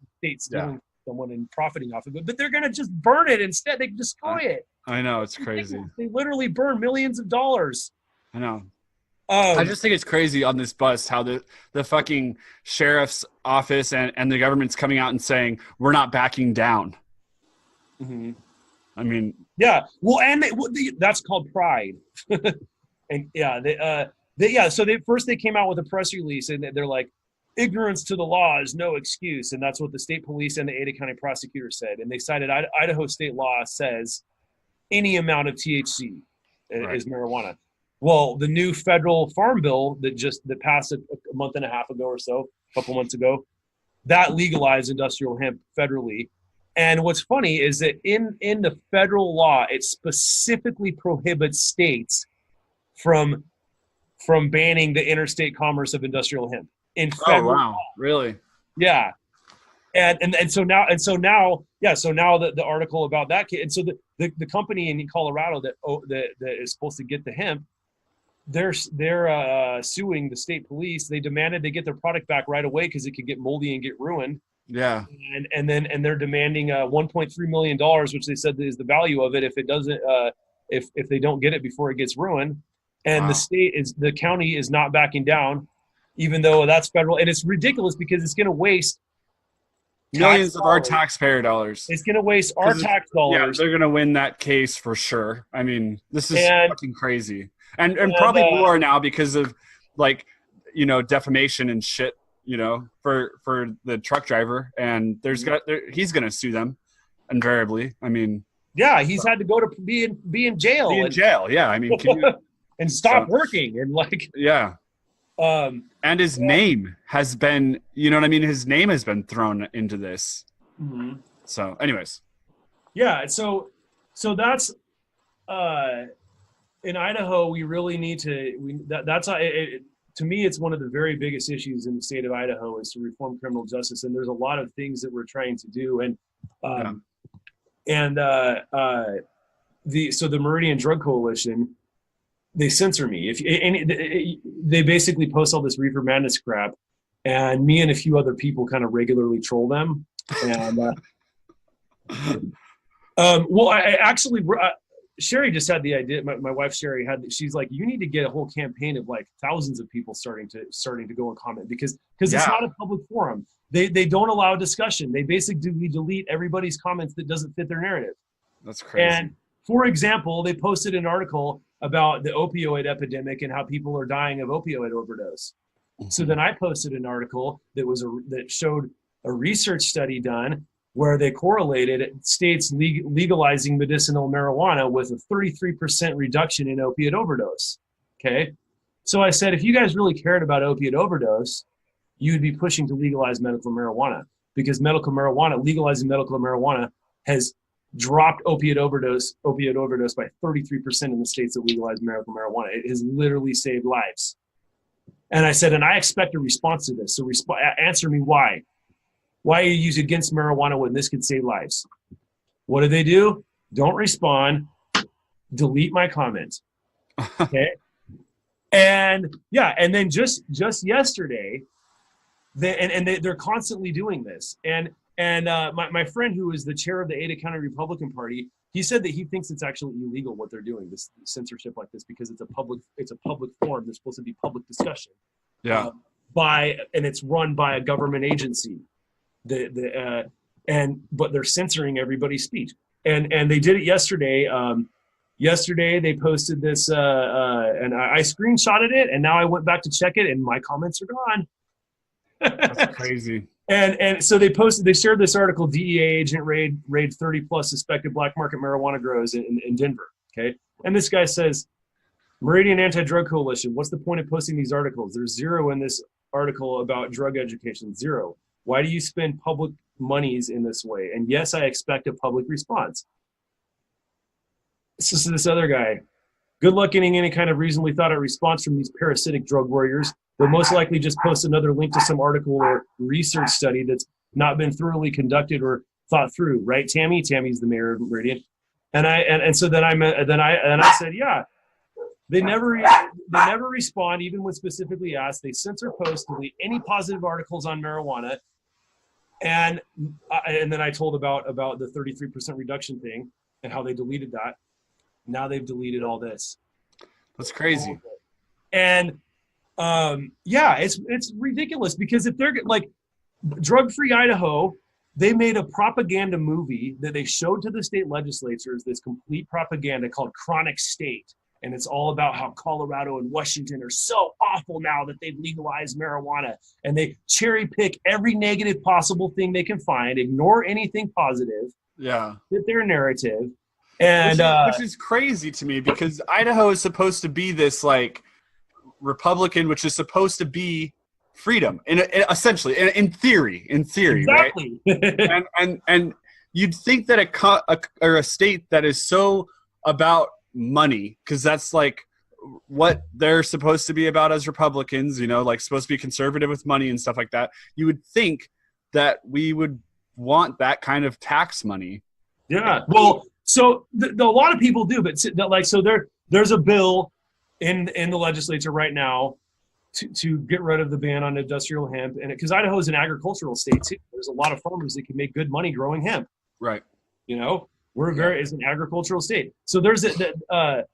someone and profiting off of it. But they're going to just burn it instead. They destroy it. I know. It's crazy. They literally burn millions of dollars. I know. I just think it's crazy on this bus how the fucking sheriff's office and the government's coming out and saying we're not backing down. Mm-hmm. I mean, yeah. Well, and that's called pride. And so they came out with a press release and they're like, ignorance to the law is no excuse, and that's what the state police and the Ada County prosecutor said. And they cited Idaho state law says any amount of THC is marijuana. Well, the new federal farm bill that passed a month and a half ago or so, a couple months ago, that legalized industrial hemp federally. And what's funny is that in the federal law, it specifically prohibits states from banning the interstate commerce of industrial hemp in federal law. Really? Yeah. And so now the article about that kid, and so the company in Colorado that is supposed to get the hemp, they're suing the state police. They demanded they get their product back right away because it could get moldy and get ruined. Yeah. And they're demanding $1.3 million, which they said is the value of it if it doesn't if they don't get it before it gets ruined. And the county is not backing down, even though that's federal. And it's ridiculous because it's going to waste millions of our taxpayer dollars. It's going to waste our tax dollars. Yeah, they're going to win that case for sure. I mean, this is fucking crazy. And probably more now because of defamation and shit, for the truck driver. And he's going to sue them invariably. I mean, yeah, he's had to go to be in jail. Yeah. I mean, can you, and stop working and yeah. And his name has been, his name has been thrown into this. Mm-hmm. So anyways. Yeah. So that's, in Idaho, we really need to, to me, it's one of the very biggest issues in the state of Idaho is to reform criminal justice. And there's a lot of things that we're trying to do. And, the Meridian Drug Coalition, they censor me. They basically post all this reefer madness crap, and me and a few other people kind of regularly troll them. And Sherry just had the idea. My wife Sherry she's like, you need to get a whole campaign of like thousands of people starting to go and comment because it's not a public forum. They don't allow discussion. They basically delete everybody's comments that doesn't fit their narrative. That's crazy. And for example, they posted an article about the opioid epidemic and how people are dying of opioid overdose. Mm-hmm. So then I posted an article that showed a research study done where they correlated states legalizing medicinal marijuana with a 33% reduction in opiate overdose. Okay. So I said, if you guys really cared about opiate overdose, you would be pushing to legalize medical marijuana, because legalizing medical marijuana has dropped opiate overdose by 33% in the states that legalize medical marijuana. It has literally saved lives. And I said, and I expect a response to this. So answer me why. Why are you using against marijuana when this could save lives? What do? Don't respond. Delete my comment. Okay. And yeah, and then just yesterday, they're constantly doing this. And my friend, who is the chair of the Ada County Republican Party, he said that he thinks it's actually illegal what they're doing, this censorship like this, because it's a public forum. There's supposed to be public discussion. Yeah. And it's run by a government agency. But they're censoring everybody's speech. And they did it yesterday. Yesterday they posted this, and I screenshotted it, and now I went back to check it, and my comments are gone. That's crazy. And so they shared this article, DEA agent raid 30 plus suspected black market marijuana grows in Denver. Okay. And this guy says, Meridian Anti-Drug Coalition, what's the point of posting these articles? There's zero in this article about drug education, zero. Why do you spend public monies in this way? And yes, I expect a public response. So this other guy, good luck getting any kind of reasonably thought out response from these parasitic drug warriors. They'll most likely just post another link to some article or research study that's not been thoroughly conducted or thought through, right, Tammy? Tammy's the mayor of Meridian, and so then I said, yeah, they never respond even when specifically asked. They censor posts, delete any positive articles on marijuana, and then I told about the 33% reduction thing and how they deleted that. Now they've deleted all this. That's crazy. And yeah, it's ridiculous, because if they're like Drug-Free Idaho, they made a propaganda movie that they showed to the state legislatures, this complete propaganda called Chronic State. And it's all about how Colorado and Washington are so awful now that they've legalized marijuana, and they cherry pick every negative possible thing they can find, ignore anything positive. Yeah. Fit their narrative. And which is crazy to me, because Idaho is supposed to be this like Republican, which is supposed to be freedom, essentially, in theory, exactly. Right? and you'd think that a state that is so about money, because that's like what they're supposed to be about as Republicans, like supposed to be conservative with money and stuff like that. You would think that we would want that kind of tax money. Yeah. Well, so a lot of people do, but there's a bill in the legislature right now to get rid of the ban on industrial hemp, and because Idaho is an agricultural state too, there's a lot of farmers that can make good money growing hemp. Right. It's an agricultural state. So there's I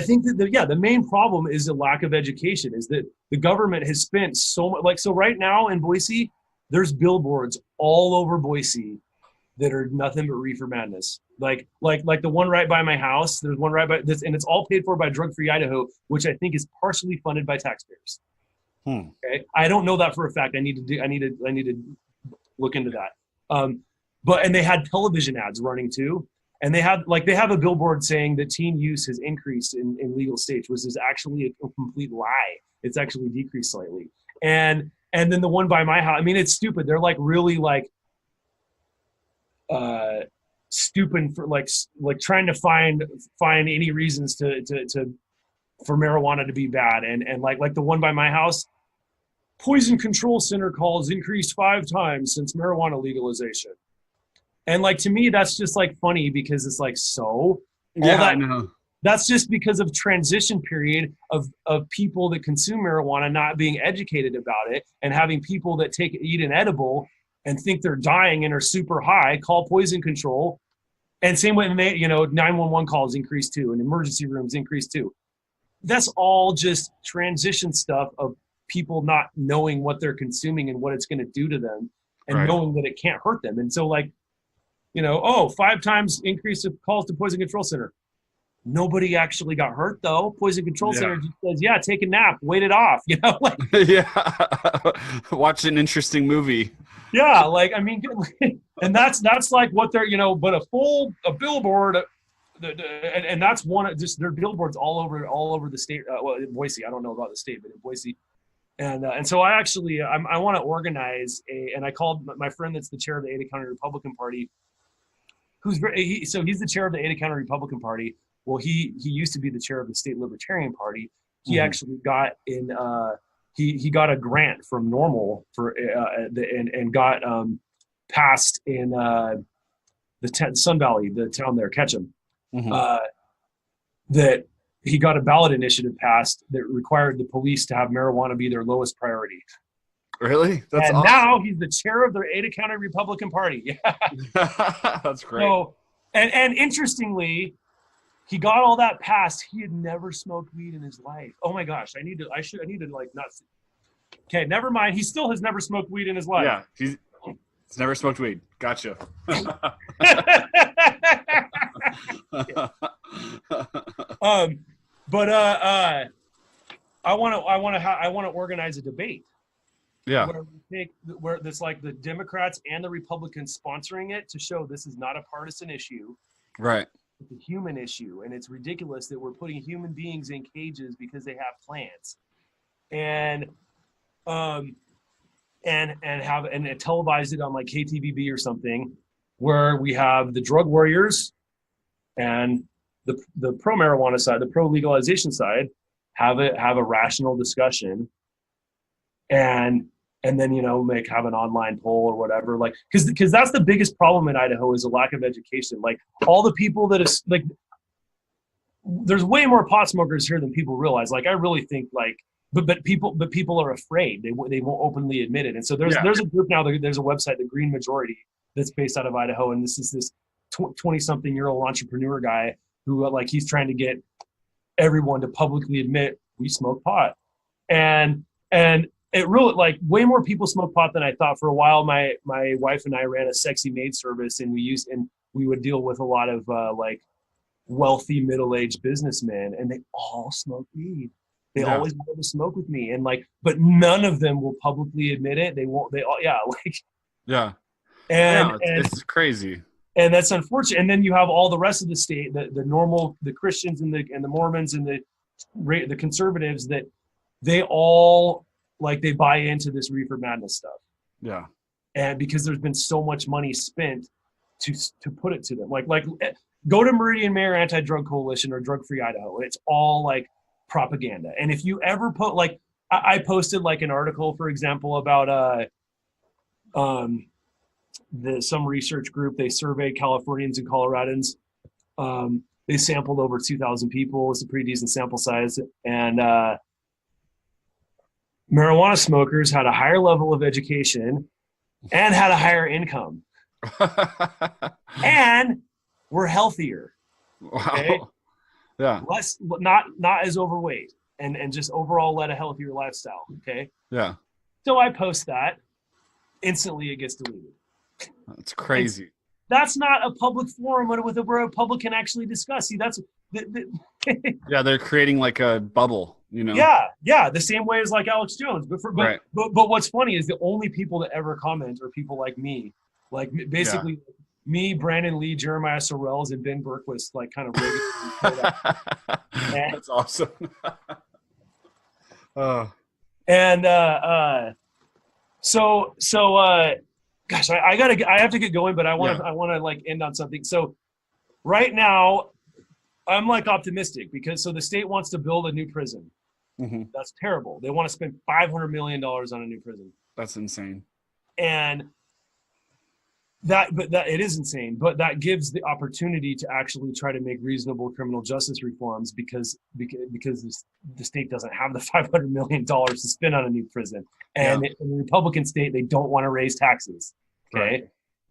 think that the main problem is the lack of education. Is that the government has spent so much. So right now in Boise, there's billboards all over Boise that are nothing but reefer madness. Like the one right by my house. There's one right by this, and it's all paid for by Drug-Free Idaho, which I think is partially funded by taxpayers. Okay, I don't know that for a fact. I need to look into that. And they had television ads running too, and they have a billboard saying that teen use has increased in legal states, which is actually a complete lie. It's actually decreased slightly. And then the one by my house, I mean, it's stupid. They're like really like stupid for like trying to find any reasons for marijuana to be bad. And like the one by my house, Poison Control Center calls increased 5 times since marijuana legalization. And like, to me, that's just like funny, because it's like, so I know. That's just because of transition period of people that consume marijuana not being educated about it, and having people that eat an edible and think they're dying and are super high, call poison control. And same way, 911 calls increase too, and emergency rooms increase too. That's all just transition stuff of people not knowing what they're consuming and what it's going to do to them, and knowing that it can't hurt them. And so 5 times increase of calls to Poison Control Center. Nobody actually got hurt though. Poison Control Yeah. Center just says, yeah, take a nap, wait it off. Like, Yeah. Watch an interesting movie. yeah, like, I mean, and that's like what they're, but a billboard, and that's one, just their billboards all over the state. Well, in Boise, I don't know about the state, but in Boise. And so I actually, I want to organize and I called my friend that's the chair of the Ada County Republican Party, so he's the chair of the Ada County Republican Party. Well, he used to be the chair of the state Libertarian Party. He actually got he got a grant from Normal for and got passed in the Sun Valley, the town there, Ketchum, that he got a ballot initiative passed that required the police to have marijuana be their lowest priority. Really? That's and awesome. Now he's the chair of the Ada County Republican Party. Yeah. That's great. So, and interestingly, he got all that passed. He had never smoked weed in his life. Oh my gosh, I need to like not. Okay, never mind. He still has never smoked weed in his life. Yeah, he's never smoked weed. Gotcha. But I want to organize a debate. Yeah. Where that's like the Democrats and the Republicans sponsoring it to show this is not a partisan issue. Right. It's a human issue, and it's ridiculous that we're putting human beings in cages because they have plants, and televised it on like KTVB or something, where we have the drug warriors and the pro marijuana side, the pro legalization side, have a rational discussion, and then have an online poll or whatever, like because that's the biggest problem in Idaho is a lack of education. Like all the people that is like, there's way more pot smokers here than people realize. Like I really think like, but people are afraid. They won't openly admit it. And so there's a group now. There's a website, the Green Majority, that's based out of Idaho, and this is this 20-something-year-old entrepreneur guy who like he's trying to get everyone to publicly admit we smoke pot, and it really, like, way more people smoke pot than I thought. For a while, my wife and I ran a sexy maid service, and we would deal with a lot of like wealthy middle-aged businessmen, and they all smoke weed. They always wanted to smoke with me, and like, but none of them will publicly admit it. They won't. They all, and it's crazy. And that's unfortunate. And then you have all the rest of the state, the normal, the Christians and the Mormons and the conservatives, that they all, like, they buy into this reefer madness stuff. Yeah. And because there's been so much money spent to put it to them, like go to Meridian Mayor Anti-Drug Coalition or Drug Free Idaho. It's all like propaganda. And if you ever put, like, I posted like an article, for example, about some research group. They surveyed Californians and Coloradans. They sampled over 2,000 people. It's a pretty decent sample size. And marijuana smokers had a higher level of education and had a higher income and were healthier. Okay? Wow. Yeah. Less, not as overweight, and just overall led a healthier lifestyle. Okay. Yeah. So I post that. Instantly it gets deleted. That's crazy. That's not a public forum where a public can actually discuss. See, that's yeah, they're creating like a bubble, Yeah, the same way as like Alex Jones. But right. but what's funny is the only people that ever comment are people like me, like basically me, Brandon Lee, Jeremiah Sorrells, and Ben Berquist, like kind of. That's awesome. Gosh, I have to get going, but I want to like end on something. So right now I'm like optimistic because the state wants to build a new prison. Mm-hmm. That's terrible. They want to spend $500 million on a new prison. That's insane. And that it is insane, but that gives the opportunity to actually try to make reasonable criminal justice reforms because the state doesn't have the $500 million to spend on a new prison. And in the Republican state, they don't want to raise taxes. Okay. Right.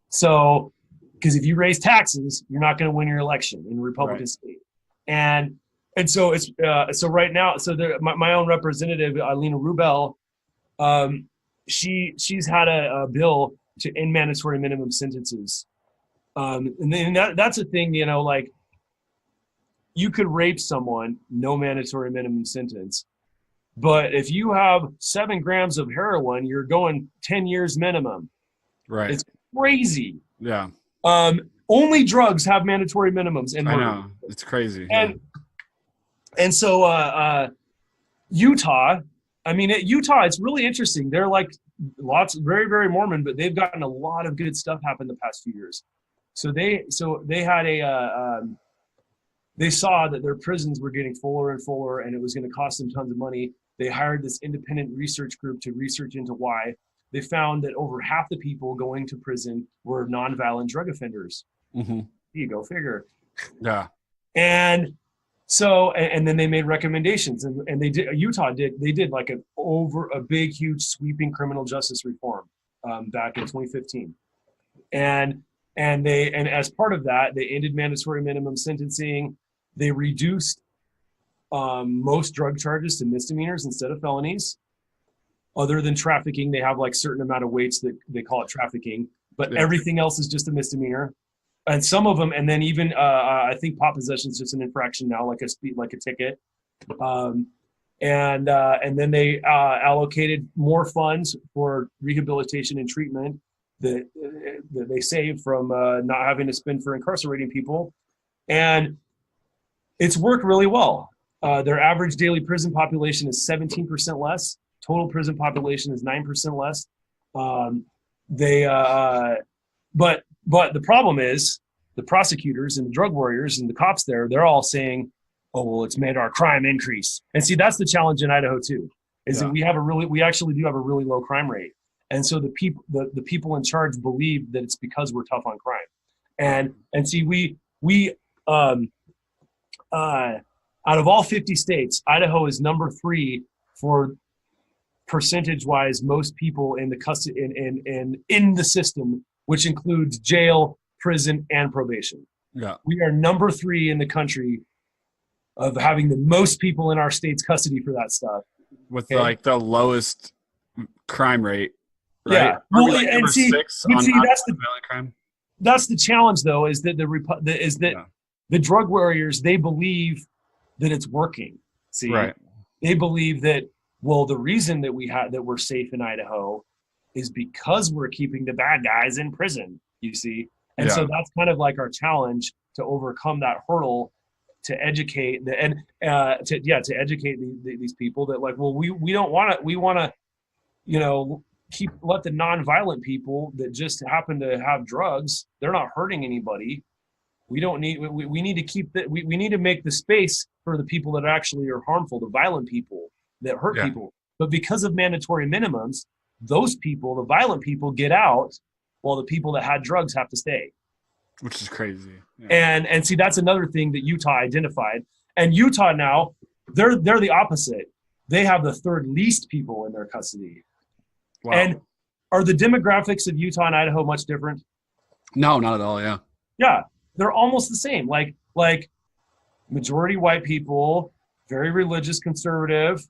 So, because if you raise taxes, you're not going to win your election in the Republican state. And so it's, so right now, so my own representative, Alina Rubel, she's had a bill to end mandatory minimum sentences. And then that's a thing, like, you could rape someone, no mandatory minimum sentence. But if you have 7 grams of heroin, you're going 10 years minimum. Right. It's crazy. Yeah. Only drugs have mandatory minimums. And I know. It's crazy. And so Utah, Utah, it's really interesting. They're like very, very Mormon, but they've gotten a lot of good stuff happen the past few years. So they had they saw that their prisons were getting fuller and fuller, and it was going to cost them tons of money. They hired this independent research group to research into why. They found that over half the people going to prison were nonviolent drug offenders. Mm-hmm. You go figure. Yeah. And so, and then they made recommendations, and they did. Utah did. They did like a big, huge, sweeping criminal justice reform back in 2015, and as part of that, they ended mandatory minimum sentencing. They reduced most drug charges to misdemeanors instead of felonies. Other than trafficking, they have like certain amount of weights that they call it trafficking, but everything else is just a misdemeanor. And some of them, and then even I think pot possession is just an infraction now, like a ticket. And then they allocated more funds for rehabilitation and treatment that they saved from not having to spend for incarcerating people, and it's worked really well. Their average daily prison population is 17% less. Total prison population is 9% less. But the problem is the prosecutors and the drug warriors and the cops they're all saying, oh, well, it's made our crime increase. And see, that's the challenge in Idaho too, is that we actually do have a really low crime rate. And so the people in charge believe that it's because we're tough on crime. And see, we out of all 50 states, Idaho is number 3 for percentage-wise most people in the custody in the system, which includes jail, prison, and probation. Yeah, we are number 3 in the country of having the most people in our state's custody for that stuff, with like the lowest crime rate. Right? Yeah, well, like and see, crime. That's the challenge, though, is that the drug warriors, they believe that it's working. See, right? They believe that, well, the reason that we're safe in Idaho is because we're keeping the bad guys in prison. You see, and so that's kind of like our challenge to overcome that hurdle, to educate to educate these people that, like, well, we don't want to. We want to, let the nonviolent people that just happen to have drugs, they're not hurting anybody. We need to keep that. We need to make the space for the people that actually are harmful, the violent people that hurt people. But because of mandatory minimums, those people, the violent people, get out, while the people that had drugs have to stay. Which is crazy. Yeah. And see, that's another thing that Utah identified. And Utah now, they're the opposite. They have the 3rd least people in their custody. Wow. And are the demographics of Utah and Idaho much different? No, not at all. Yeah. Yeah, they're almost the same. Like majority white people, very religious, conservative.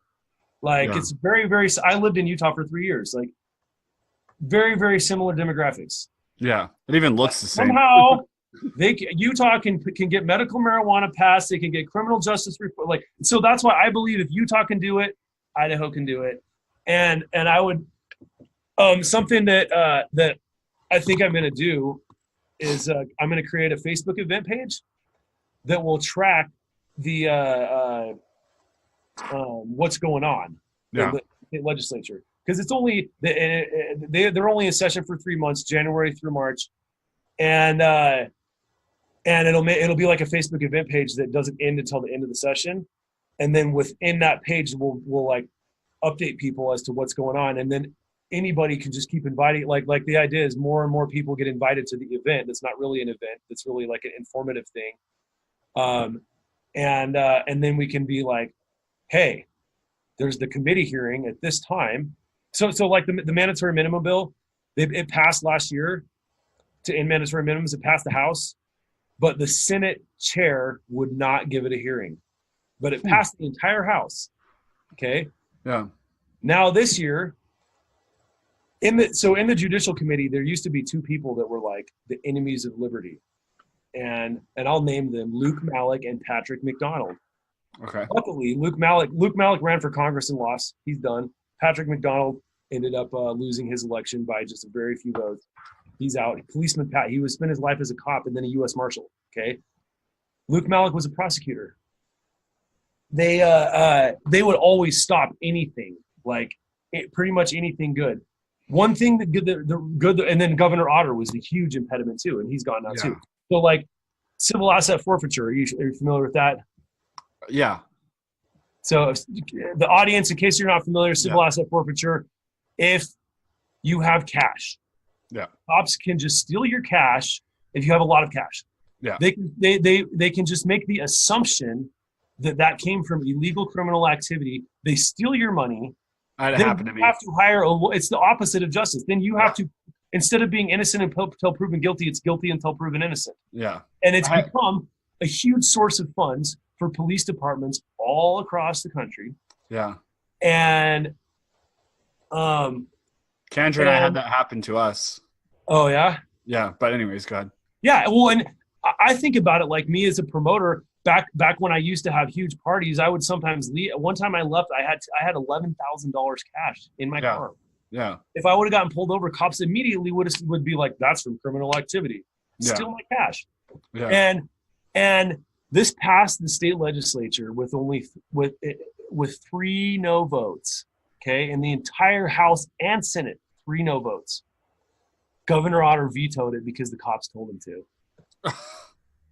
It's very, very. I lived in Utah for 3 years. Like, very, very similar demographics. Yeah, it even looks the same. Somehow, Utah can get medical marijuana passed. They can get criminal justice reform. So that's why I believe if Utah can do it, Idaho can do it. And I would something that I think I'm going to do is I'm going to create a Facebook event page that will track the what's going on in the legislature, because it's only they're only in session for 3 months, January through March, and it'll be like a Facebook event page that doesn't end until the end of the session, and then within that page we'll like update people as to what's going on, and then anybody can just keep inviting. Like the idea is more and more people get invited to the event. That's not really an event. That's really like an informative thing. And then we can be like, hey, there's the committee hearing at this time. So like the mandatory minimum bill, it passed last year to end mandatory minimums. It passed the House, but the Senate chair would not give it a hearing, but it passed the entire House. Okay. Yeah. Now this year, in the Judicial Committee, there used to be 2 people that were like the enemies of liberty. and I'll name them Luke Malik and Patrick McDonald. Okay. Luckily, Luke Malik ran for Congress and lost. He's done. Patrick McDonald ended up losing his election by just a very few votes. He's out. Policeman Pat. He was spent his life as a cop and then a U.S. Marshal. Okay. Luke Malik was a prosecutor. They would always stop anything, like pretty much anything good. One thing that good, and then Governor Otter was a huge impediment too, and he's gone now too. So like civil asset forfeiture. Are you familiar with that? Yeah. So the audience, in case you're not familiar, civil asset forfeiture, if you have cash, cops can just steal your cash if you have a lot of cash. Yeah. They can just make the assumption that came from illegal criminal activity. They steal your money. It happened to me. You have to hire it's the opposite of justice. Then you have to, instead of being innocent until proven guilty, it's guilty until proven innocent. Yeah. And it's become a huge source of funds for police departments all across the country. Yeah. And Kendra and I had that happen to us. Oh yeah? Yeah, but anyways, go ahead. Yeah, well, and I think about it like me as a promoter. Back when I used to have huge parties, I would sometimes leave. One time I left, I had $11,000 cash in my car. Yeah. If I would have gotten pulled over, cops immediately would be like, "That's from criminal activity. Steal my cash." Yeah. And this passed the state legislature with 3 no votes. Okay, in the entire House and Senate, 3 no votes. Governor Otter vetoed it because the cops told him to.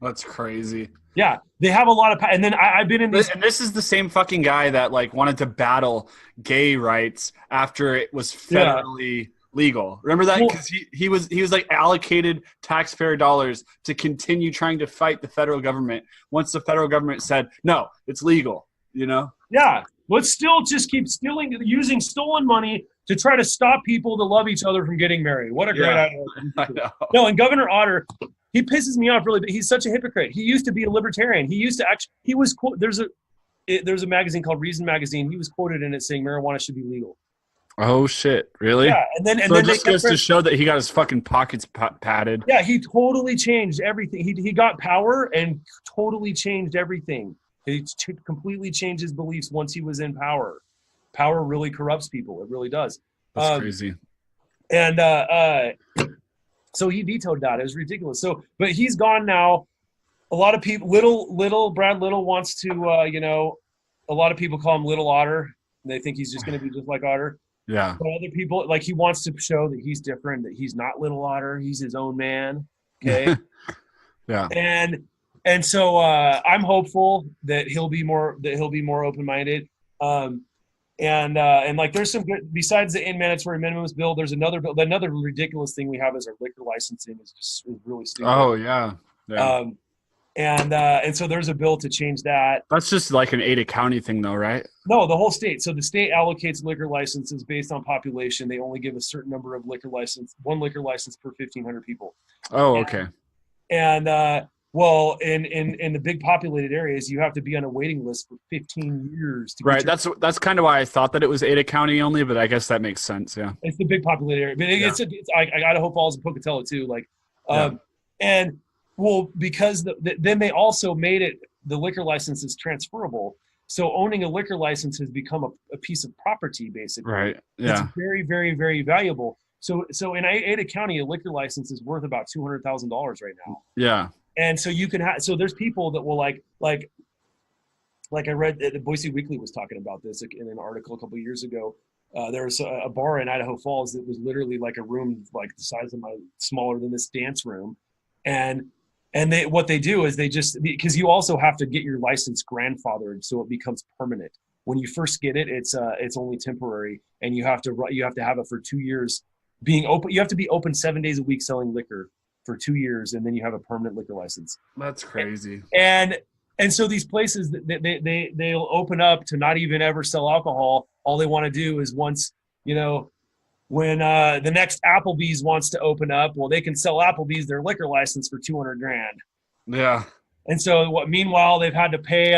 That's crazy. Yeah, they have a lot of and then I've been in these. And this is the same fucking guy that like wanted to battle gay rights after it was federally legal. Remember that? Because he was like allocated taxpayer dollars to continue trying to fight the federal government once the federal government said no, it's legal. You know? Yeah, let's still just keep using stolen money to try to stop people to love each other from getting married. What a great idea! I know. No, and Governor Otter. He pisses me off really, but he's such a hypocrite. He used to be a libertarian. He used to there's a magazine called Reason Magazine. He was quoted in it saying marijuana should be legal. Oh shit! Really? Yeah, and then it just goes to show that he got his fucking pockets padded. Yeah, he totally changed everything. He got power and totally changed everything. He completely changed his beliefs once he was in power. Power really corrupts people. It really does. That's crazy. And so he vetoed that. It was ridiculous. So, but he's gone now. A lot of people, Brad Little wants to, a lot of people call him Little Otter. And they think he's just going to be just like Otter. Yeah. But other people, like he wants to show that he's different, that he's not Little Otter. He's his own man. Okay. Yeah. And so I'm hopeful that he'll be more open-minded. And like there's some good, besides the mandatory minimums bill, there's another bill. Another ridiculous thing we have is our liquor licensing is really stupid. Oh yeah. And so there's a bill to change that. That's just like an Ada County thing though, right? No, the whole state. So the state allocates liquor licenses based on population. They only give a certain number of one liquor license per 1,500 people. Oh, okay. And well, in the big populated areas, you have to be on a waiting list for 15 years. Right. That's kind of why I thought that it was Ada County only, but I guess that makes sense. Yeah. It's the big populated area, but it's Idaho Falls and Pocatello too. Like, and well, because then they also made it the liquor license is transferable. So owning a liquor license has become a piece of property, basically. Right. Yeah. It's very, very, very valuable. So in Ada County, a liquor license is worth about $200,000 right now. Yeah. And so you can so there's people that will like I read the Boise Weekly was talking about this in an article a couple of years ago. There was a bar in Idaho Falls that was literally like a room like the size of smaller than this dance room, and what they do is they just, because you also have to get your license grandfathered so it becomes permanent. When you first get it, it's only temporary, and you have to have it for 2 years being open. You have to be open 7 days a week selling liquor for 2 years, and then you have a permanent liquor license. That's crazy. And so these places, they'll open up to not even ever sell alcohol. All they want to do is once, when the next Applebee's wants to open up, well, they can sell Applebee's their liquor license for $200,000. Yeah. And so meanwhile, they've had to pay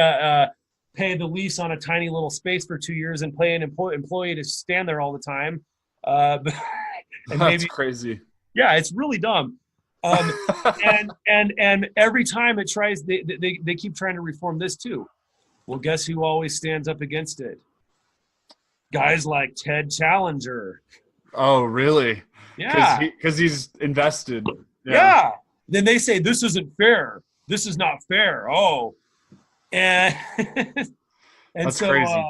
the lease on a tiny little space for 2 years and pay an employee to stand there all the time. And that's crazy. Yeah, it's really dumb. And every time it tries, they keep trying to reform this too. Well, guess who always stands up against it? Guys like Ted Challenger. Oh, really? Yeah. Because he's invested. Yeah. Then they say this isn't fair. This is not fair. Oh, and That's so crazy.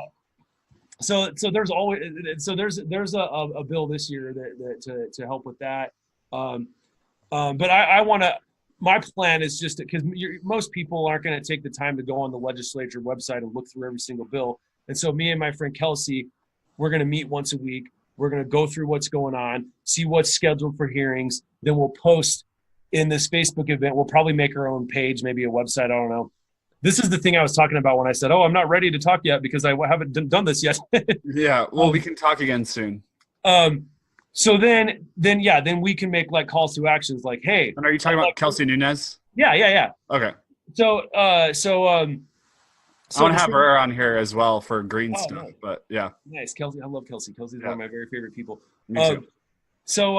so there's always there's a bill this year that to help with that. But I want to. My plan is just because most people aren't going to take the time to go on the legislature website and look through every single bill. And so me and my friend Kelsey, we're going to meet once a week. We're going to go through what's going on, see what's scheduled for hearings. Then we'll post in this Facebook event. We'll probably make our own page, maybe a website. I don't know. This is the thing I was talking about when I said, "Oh, I'm not ready to talk yet because I haven't done this yet." Yeah. Well, we can talk again soon. So then we can make like calls to actions, like, "Hey." And are you talking about Kelsey Nunez? Yeah. Okay. So I want to have her on here as well for green stuff, nice. But yeah. Nice, Kelsey. I love Kelsey. Kelsey's one of my very favorite people. Me too. So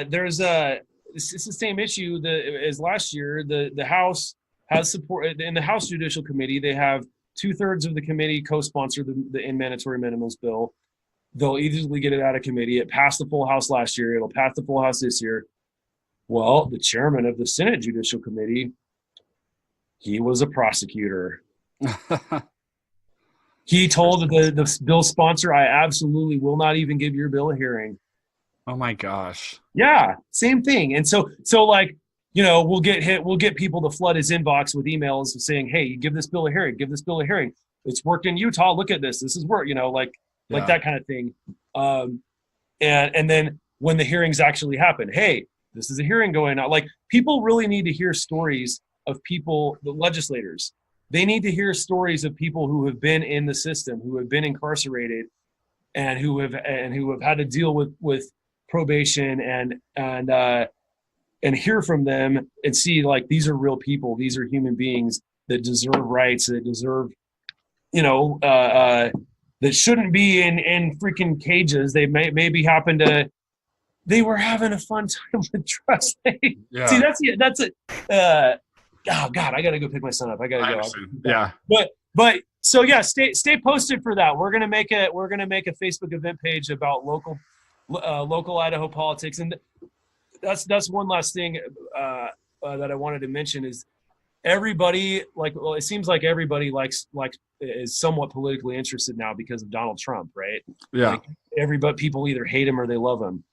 there's it's the same issue as last year. The House has support in the House Judicial Committee. They have 2/3 of the committee co-sponsor the in mandatory minimums bill. They'll easily get it out of committee. It passed the full House last year. It'll pass the full House this year. Well, the chairman of the Senate Judicial Committee, he was a prosecutor. He told the bill sponsor, "I absolutely will not even give your bill a hearing." Oh my gosh. Yeah, same thing. And so like, we'll get people to flood his inbox with emails saying, "Hey, you give this bill a hearing, give this bill a hearing. It's worked in Utah. Look at this. This is work," like that kind of thing. And then when the hearings actually happen, hey, this is a hearing going on. Like, people really need to hear stories of people, the legislators. They need to hear stories of people who have been in the system, who have been incarcerated, and who have had to deal with probation and hear from them and see, like, these are real people. These are human beings that deserve rights, that deserve, that shouldn't be in freaking cages. They maybe they were having a fun time with trust. Yeah. See, that's it. Oh God, I gotta go pick my son up. I gotta go. Yeah. But so yeah, stay posted for that. We're gonna make a Facebook event page about local Idaho politics, and that's one last thing that I wanted to mention is everybody, it seems like everybody is somewhat politically interested now because of Donald Trump, right? Yeah. People either hate him or they love him.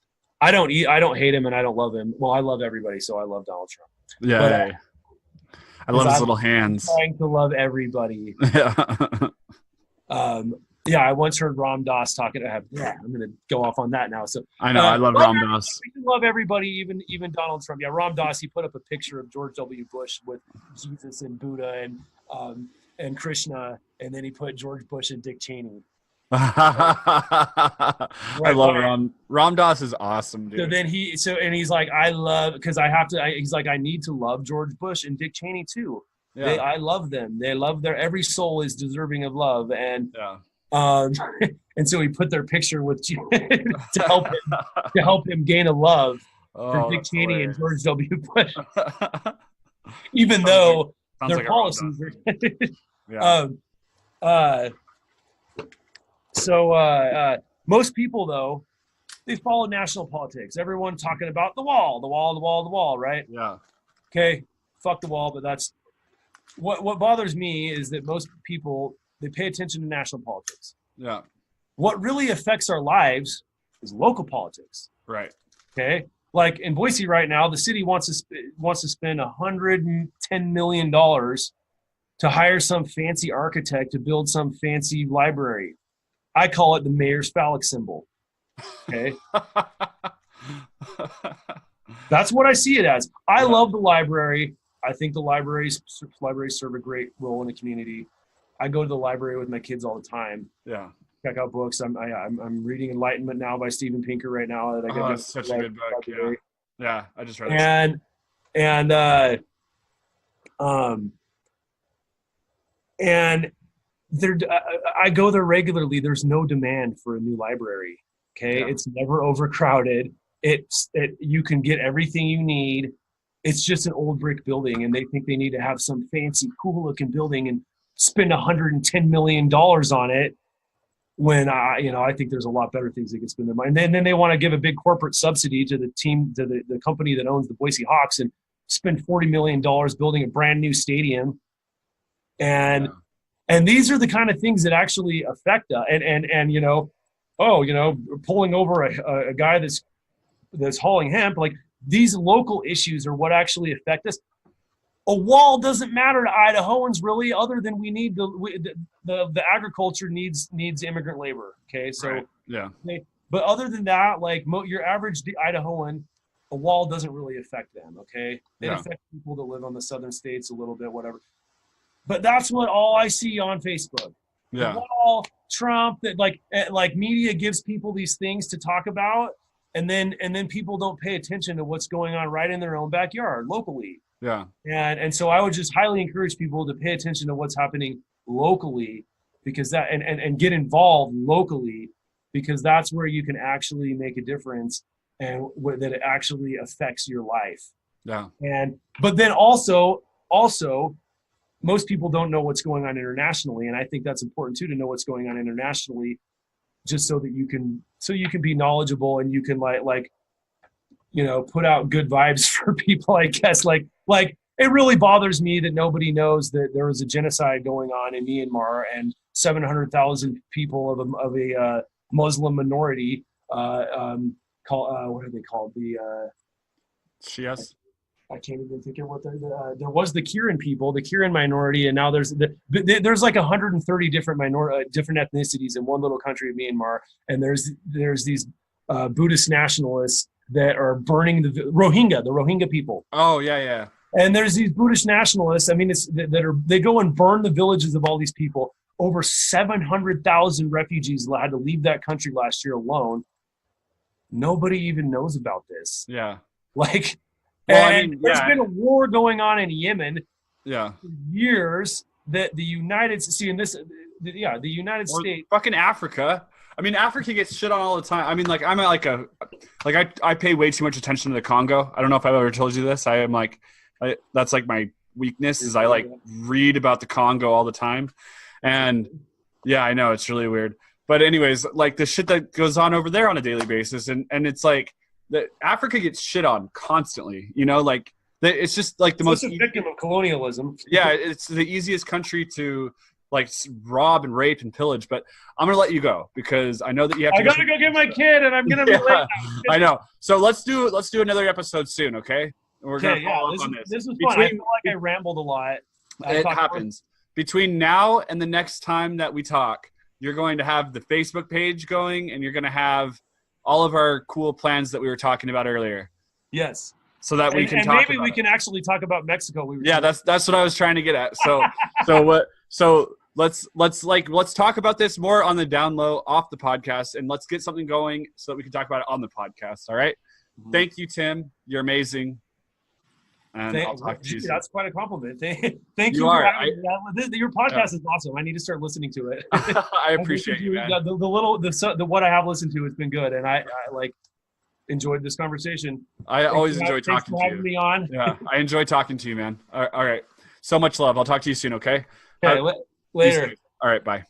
I don't hate him and I don't love him. Well, I love everybody, so I love Donald Trump. Yeah. But, I love his little hands. Trying to love everybody. Yeah. Yeah, I once heard Ram Dass talking. I'm going to go off on that now. So I know I love Ram Dass. We love everybody, even Donald Trump. Yeah, Ram Dass. He put up a picture of George W. Bush with Jesus and Buddha and Krishna, and then he put George Bush and Dick Cheney. I love Ram Dass is awesome, dude. So then he's like, he's like, I need to love George Bush and Dick Cheney too. Yeah. I love them. They love every soul is deserving of love. And and so he put their picture with to help him gain a love for Dick Cheney and George W. Bush. Even though their policies are So most people, though, they follow national politics. Everyone talking about the wall, right? Yeah. Okay, fuck the wall, but that's what bothers me is that most people, they pay attention to national politics. Yeah. What really affects our lives is local politics. Right. Okay? Like in Boise right now, the city wants to spend $110 million to hire some fancy architect to build some fancy library. I call it the mayor's phallic symbol. Okay. That's what I see it as. I love the library. I think the libraries serve a great role in the community. I go to the library with my kids all the time. Yeah. Check out books. I'm reading Enlightenment Now by Steven Pinker right now. That's such a good book. Yeah. I just read it. And I go there regularly. There's no demand for a new library. Okay. Yeah. It's never overcrowded. You can get everything you need. it's just an old brick building, and they think they need to have some fancy, cool-looking building and spend $110 million on it. When I think there's a lot better things they can spend their money. And then they want to give a big corporate subsidy to the team, to the company that owns the Boise Hawks, and spend $40 million building a brand new stadium. And these are the kind of things that actually affect us. And pulling over a guy that's hauling hemp, like these local issues are what actually affect us. A wall doesn't matter to Idahoans really, other than we need the agriculture needs immigrant labor. Okay, so right. Yeah. Okay, but other than that, like your average Idahoan, a wall doesn't really affect them. Okay, it affects people that live on the southern states a little bit, whatever. But that's what all I see on Facebook. Yeah. The wall, Trump, that like media gives people these things to talk about, and then people don't pay attention to what's going on right in their own backyard locally. Yeah. And so I would just highly encourage people to pay attention to what's happening locally, because that and get involved locally, because that's where you can actually make a difference, and that it actually affects your life. Yeah. But then also most people don't know what's going on internationally, and I think that's important too, to know what's going on internationally, just so that you can be knowledgeable, and you can like put out good vibes for people, I guess. Like it really bothers me that nobody knows that there was a genocide going on in Myanmar, and 700,000 people of a Muslim minority called what are they called? The Shias. I can't even think of what there was the Karen people, the Karen minority, and now there's like 130 different ethnicities in one little country of Myanmar, and there's these Buddhist nationalists that are burning the Rohingya people. Oh yeah. And there's these Buddhist nationalists. I mean, they go and burn the villages of all these people. Over 700,000 refugees had to leave that country last year alone. Nobody even knows about this. Yeah. Like, well, there's been a war going on in Yemen. Yeah. For years that the United States. Fucking Africa. I mean, Africa gets shit on all the time. I mean, like I pay way too much attention to the Congo. I don't know if I've ever told you this. That's like my weakness is I like read about the Congo all the time. And yeah, I know it's really weird. But anyways, like the shit that goes on over there on a daily basis. And it's like that Africa gets shit on constantly, like it's just like the most a victim of colonialism. Yeah. It's the easiest country to like rob and rape and pillage, but I'm going to let you go because I know that you have to. I got to go get my kid and I'm going to be late now. I know. So let's do another episode soon. Okay. We're going to follow up on this. This was fun. I feel like I rambled a lot. It happens. Between now and the next time that we talk, you're going to have the Facebook page going, and you're going to have all of our cool plans that we were talking about earlier. Yes. So that we can and talk maybe about we can actually talk about Mexico. That's what I was trying to get at. So let's talk about this more on the down low off the podcast, and let's get something going so that we can talk about it on the podcast. All right. Mm-hmm. Thank you, Tim. You're amazing. And I'll talk to you soon. That's quite a compliment. Thank you. Your podcast is awesome. I need to start listening to it. I appreciate you, man. The what I have listened to has been good, and I like enjoyed this conversation. I always enjoy talking to you. Having me on. Yeah, I enjoy talking to you, man. All right. So much love. I'll talk to you soon. Okay. Okay. Later. All right. Bye.